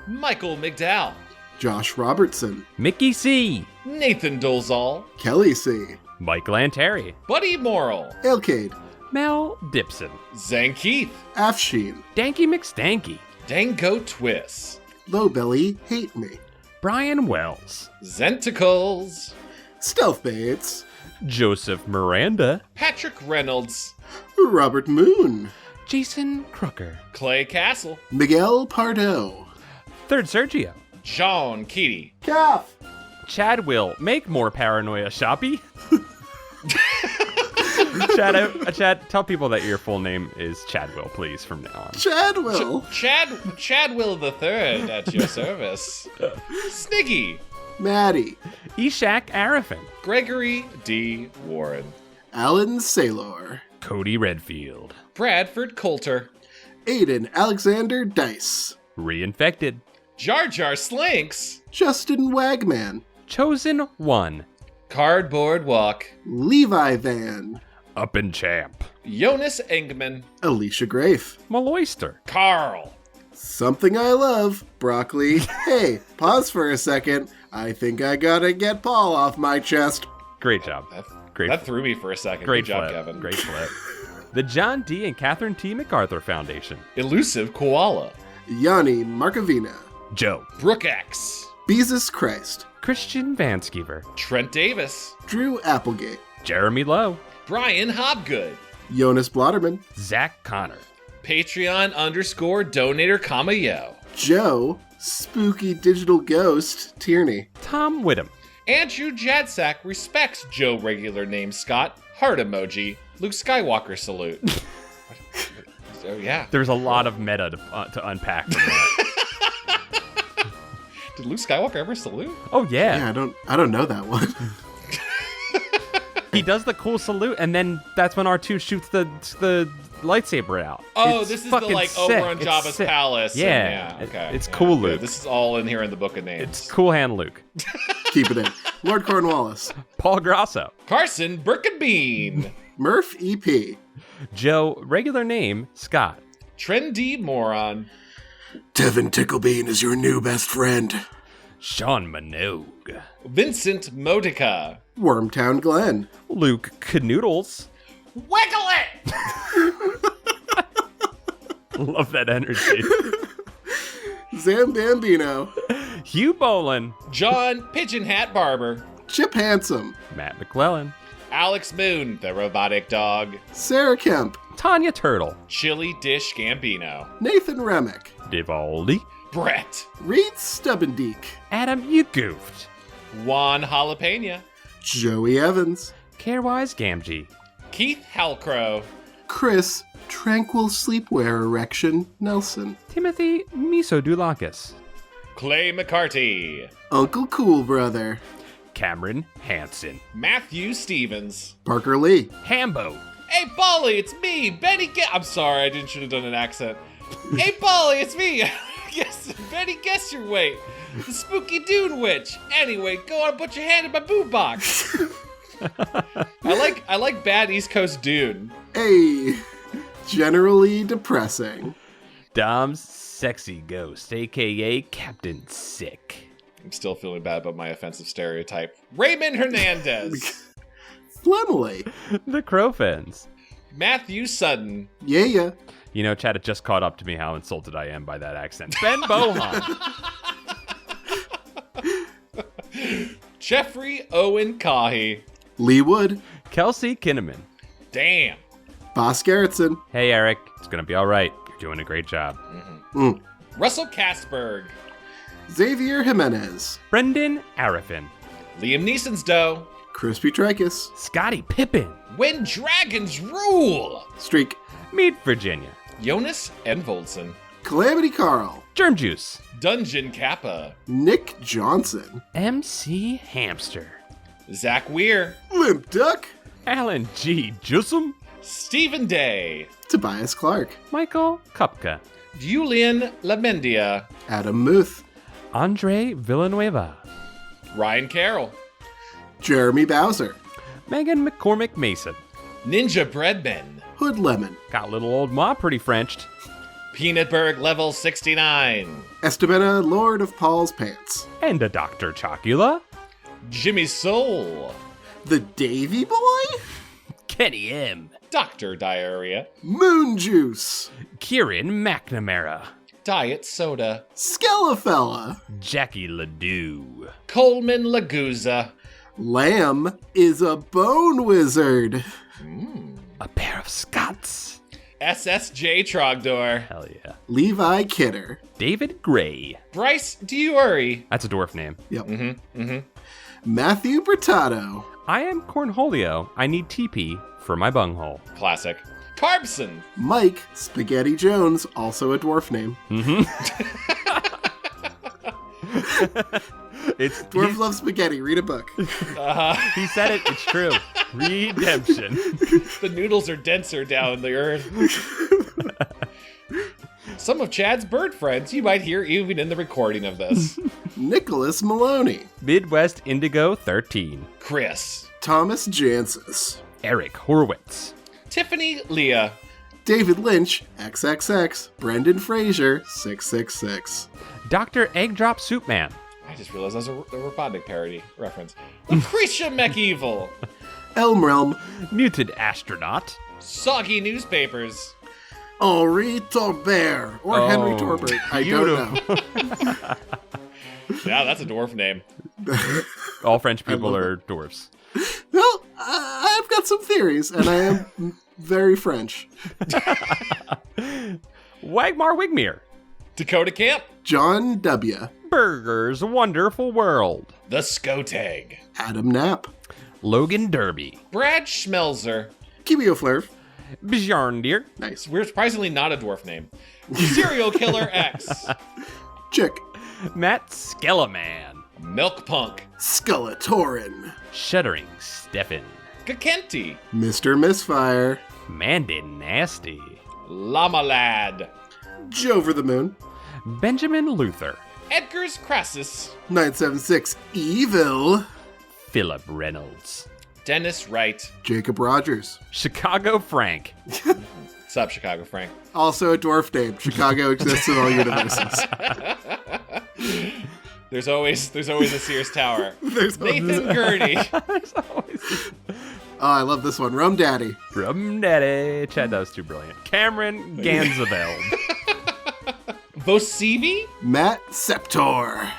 Michael McDowell, Josh Robertson, Mickey C, Nathan Dolezal, Kelly C, Mike Lanteri, Buddy Morrill, Elcade, Mel Dipson, Zane Keith, Afsheen, Danky McStanky, Dango Twist, Low Belly Hate Me, Brian Wells, Zenticles, Stealth Bates, Joseph Miranda, Patrick Reynolds, Robert Moon, Jason Crooker, Clay Castle, Miguel Pardo, Third Sergio, John Keaty, Calf, Chad will make more paranoia shoppy, Chad, tell people that your full name is Chadwill, please, from now on. Chadwill. Chadwill the Third at your service. Sniggy. Maddie. Ishak Arifin. Gregory D. Warren. Alan Saylor. Cody Redfield. Bradford Coulter. Aiden Alexander Dice. Reinfected. Jar Jar Slinks. Justin Wagman. Chosen One. Cardboard Walk. Levi Van. Up and Champ. Jonas Engman. Alicia Grafe. Maloyster. Carl. Something I love. Broccoli. Hey, pause for a second. I think I gotta get Paul off my chest. Great job. That threw me for a second. Great Good job, flip. Kevin. Great flip. The John D. and Catherine T. MacArthur Foundation. Elusive Koala. Yanni Markovina. Joe. Brooke X. Jesus Christ. Christian Vanskever. Trent Davis. Drew Applegate. Jeremy Lowe. Brian Hobgood. Jonas Blotterman. Zach Connor. Patreon_donator, yo. Joe. Spooky Digital Ghost. Tierney. Tom Whittam. Andrew Jadsack respects Joe regular name Scott. Heart emoji. Luke Skywalker salute. Oh, yeah. There's a lot of meta to unpack from that. Did Luke Skywalker ever salute? Oh, yeah. Yeah, I don't know that one. He does the cool salute, and then that's when R2 shoots the lightsaber out. Oh, It's this is fucking the, like, sick. over on It's Jabba's sick. palace. Yeah. Okay. It's cool, Good. Luke. This is all in here in the Book of Names. It's Cool Hand Luke. Keep it in. Lord Cornwallis. Paul Grasso. Carson Birkenbean. Murph EP. Joe, regular name, Scott. Trendy Moron. Tevin Ticklebean is your new best friend. Sean Minogue. Vincent Modica. Wormtown Glen. Luke Canoodles. Wiggle it! Love that energy. Zam Bambino. Hugh Bolin. John Pigeon Hat Barber. Chip Handsome. Matt McClellan. Alex Moon, the robotic dog. Sarah Kemp. Tanya Turtle. Chili Dish Gambino. Nathan Remick. Divaldi. Brett. Reed Stubbendeek. Adam, you goofed. Juan Jalapena. Joey Evans. Carewise Gamgee. Keith Halcrow. Chris Tranquil Sleepwear Erection Nelson. Timothy Misodulakis. Clay McCarty. Uncle Cool Brother. Cameron Hansen. Matthew Stevens. Parker Lee. Hambo. Hey, Polly, it's me, Benny. I'm sorry, I should have done an accent. Hey, Polly, it's me. Yes, Benny, guess your weight. The spooky Dune Witch. Anyway, go on and put your hand in my boob box. I like bad East Coast Dune. Hey, generally depressing. Dom's sexy ghost, a.k.a. Captain Sick. I'm still feeling bad about my offensive stereotype. Raymond Hernandez. Flemley. The Crowfins. Matthew Sutton. Yeah. You know, Chad, it just caught up to me how insulted I am by that accent. Ben Bohan. Jeffrey Owen Cahy. Lee Wood. Kelsey Kinnaman. Damn. Boss Gerritsen. Hey, Eric. It's going to be all right. You're doing a great job. Russell Kastberg. Xavier Jimenez. Brendan Arifin. Liam Neeson's dough. Crispy Tricus. Scotty Pippen. When Dragons Rule. Streak. Meet Virginia. Jonas Envoldsen. Calamity Carl. Germ Juice. Dungeon Kappa. Nick Johnson. MC Hamster. Zach Weir. Limp Duck. Alan G. Jussum. Stephen Day. Tobias Clark. Michael Kupka. Julian Lamendia. Adam Muth. Andre Villanueva. Ryan Carroll. Jeremy Bowser. Megan McCormick Mason. Ninja Breadman. Hood Lemon. Got little old Ma pretty Frenched. Peanutberg level 69. Estabena, Lord of Paul's Pants. And a Dr. Chocula. Jimmy Soul. The Davy Boy. Kenny M. Dr. Diarrhea. Moon Juice. Kieran McNamara. Diet Soda. Skelefella. Jackie Ledoux. Coleman Laguza. Lamb is a bone wizard. A pair of Scots. SSJ Trogdor. Hell yeah. Levi Kidder. David Gray. Bryce Diori. That's a dwarf name. Yep. Mm-hmm. Matthew Bertato. I am Cornholio. I need TP for my bunghole. Classic. Carbson. Mike Spaghetti Jones, also a dwarf name. Mm-hmm. Dwarf loves spaghetti. Read a book. He said it. It's true. Redemption. The noodles are denser down the earth. Some of Chad's bird friends you might hear even in the recording of this. Nicholas Maloney. Midwest Indigo 13. Chris. Thomas Jansis. Eric Horwitz. Tiffany Leah. David Lynch, XXX. Brendan Fraser, 666. Dr. Eggdrop Soupman. I just realized that was a Robotnik parody reference. Lucretia McEvil. Elmrealm. Muted Astronaut. Soggy Newspapers. Henri Torbert. Or Henry Torbert. I don't know. Yeah, that's a dwarf name. All French people are dwarfs. Well, I've got some theories, and I am very French. Wagmar Wigmere. Dakota Camp. John W. Burger's Wonderful World. The Skotag. Adam Knapp. Logan Derby. Brad Schmelzer. Kibio Flurf. Bjarndir. Nice. We're surprisingly not a dwarf name. Serial Killer X. Chick. Matt Skellaman. Milk Punk. Skullatorin. Shuddering Stefan. Kakenti. Mr. Misfire. Mandin Nasty. Llama Lad. Jover the Moon. Benjamin Luther. Edgar's Crassus. 976 Evil. Philip Reynolds. Dennis Wright. Jacob Rogers. Chicago Frank. What's up, Chicago Frank? Also a dwarf name. Chicago exists in all universes. There's always a Sears Tower. There's Nathan Gurney. Oh, I love this one. Rum Daddy. Rum Daddy. Chad, that was too brilliant. Cameron Ganzaveld. Vosivi. Matt Septor.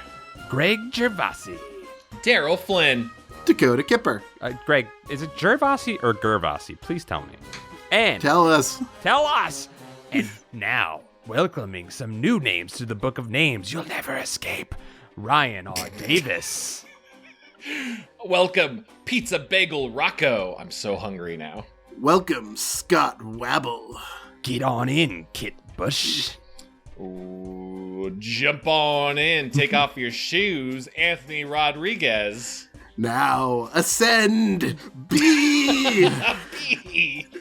Greg Gervasi. Daryl Flynn. Dakota Kipper. Greg, is it Gervasi or Gervasi? Please tell me. And Tell us. tell us. And now, welcoming some new names to the Book of Names you'll never escape. Ryan R. Davis. Welcome, Pizza Bagel Rocco. I'm so hungry now. Welcome, Scott Wabble. Get on in, Kit Bush. Ooh, jump on in, take off your shoes, Anthony Rodriguez. Now, ascend, be.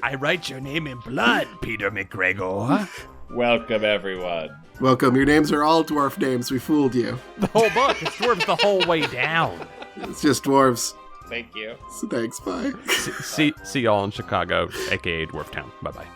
I write your name in blood, Peter McGregor. Welcome, everyone. Welcome, your names are all dwarf names. We fooled you. The whole book. It's dwarves the whole way down. It's just dwarves. Thank you. So thanks, bye. See y'all in Chicago, aka Dwarf Town. Bye-bye.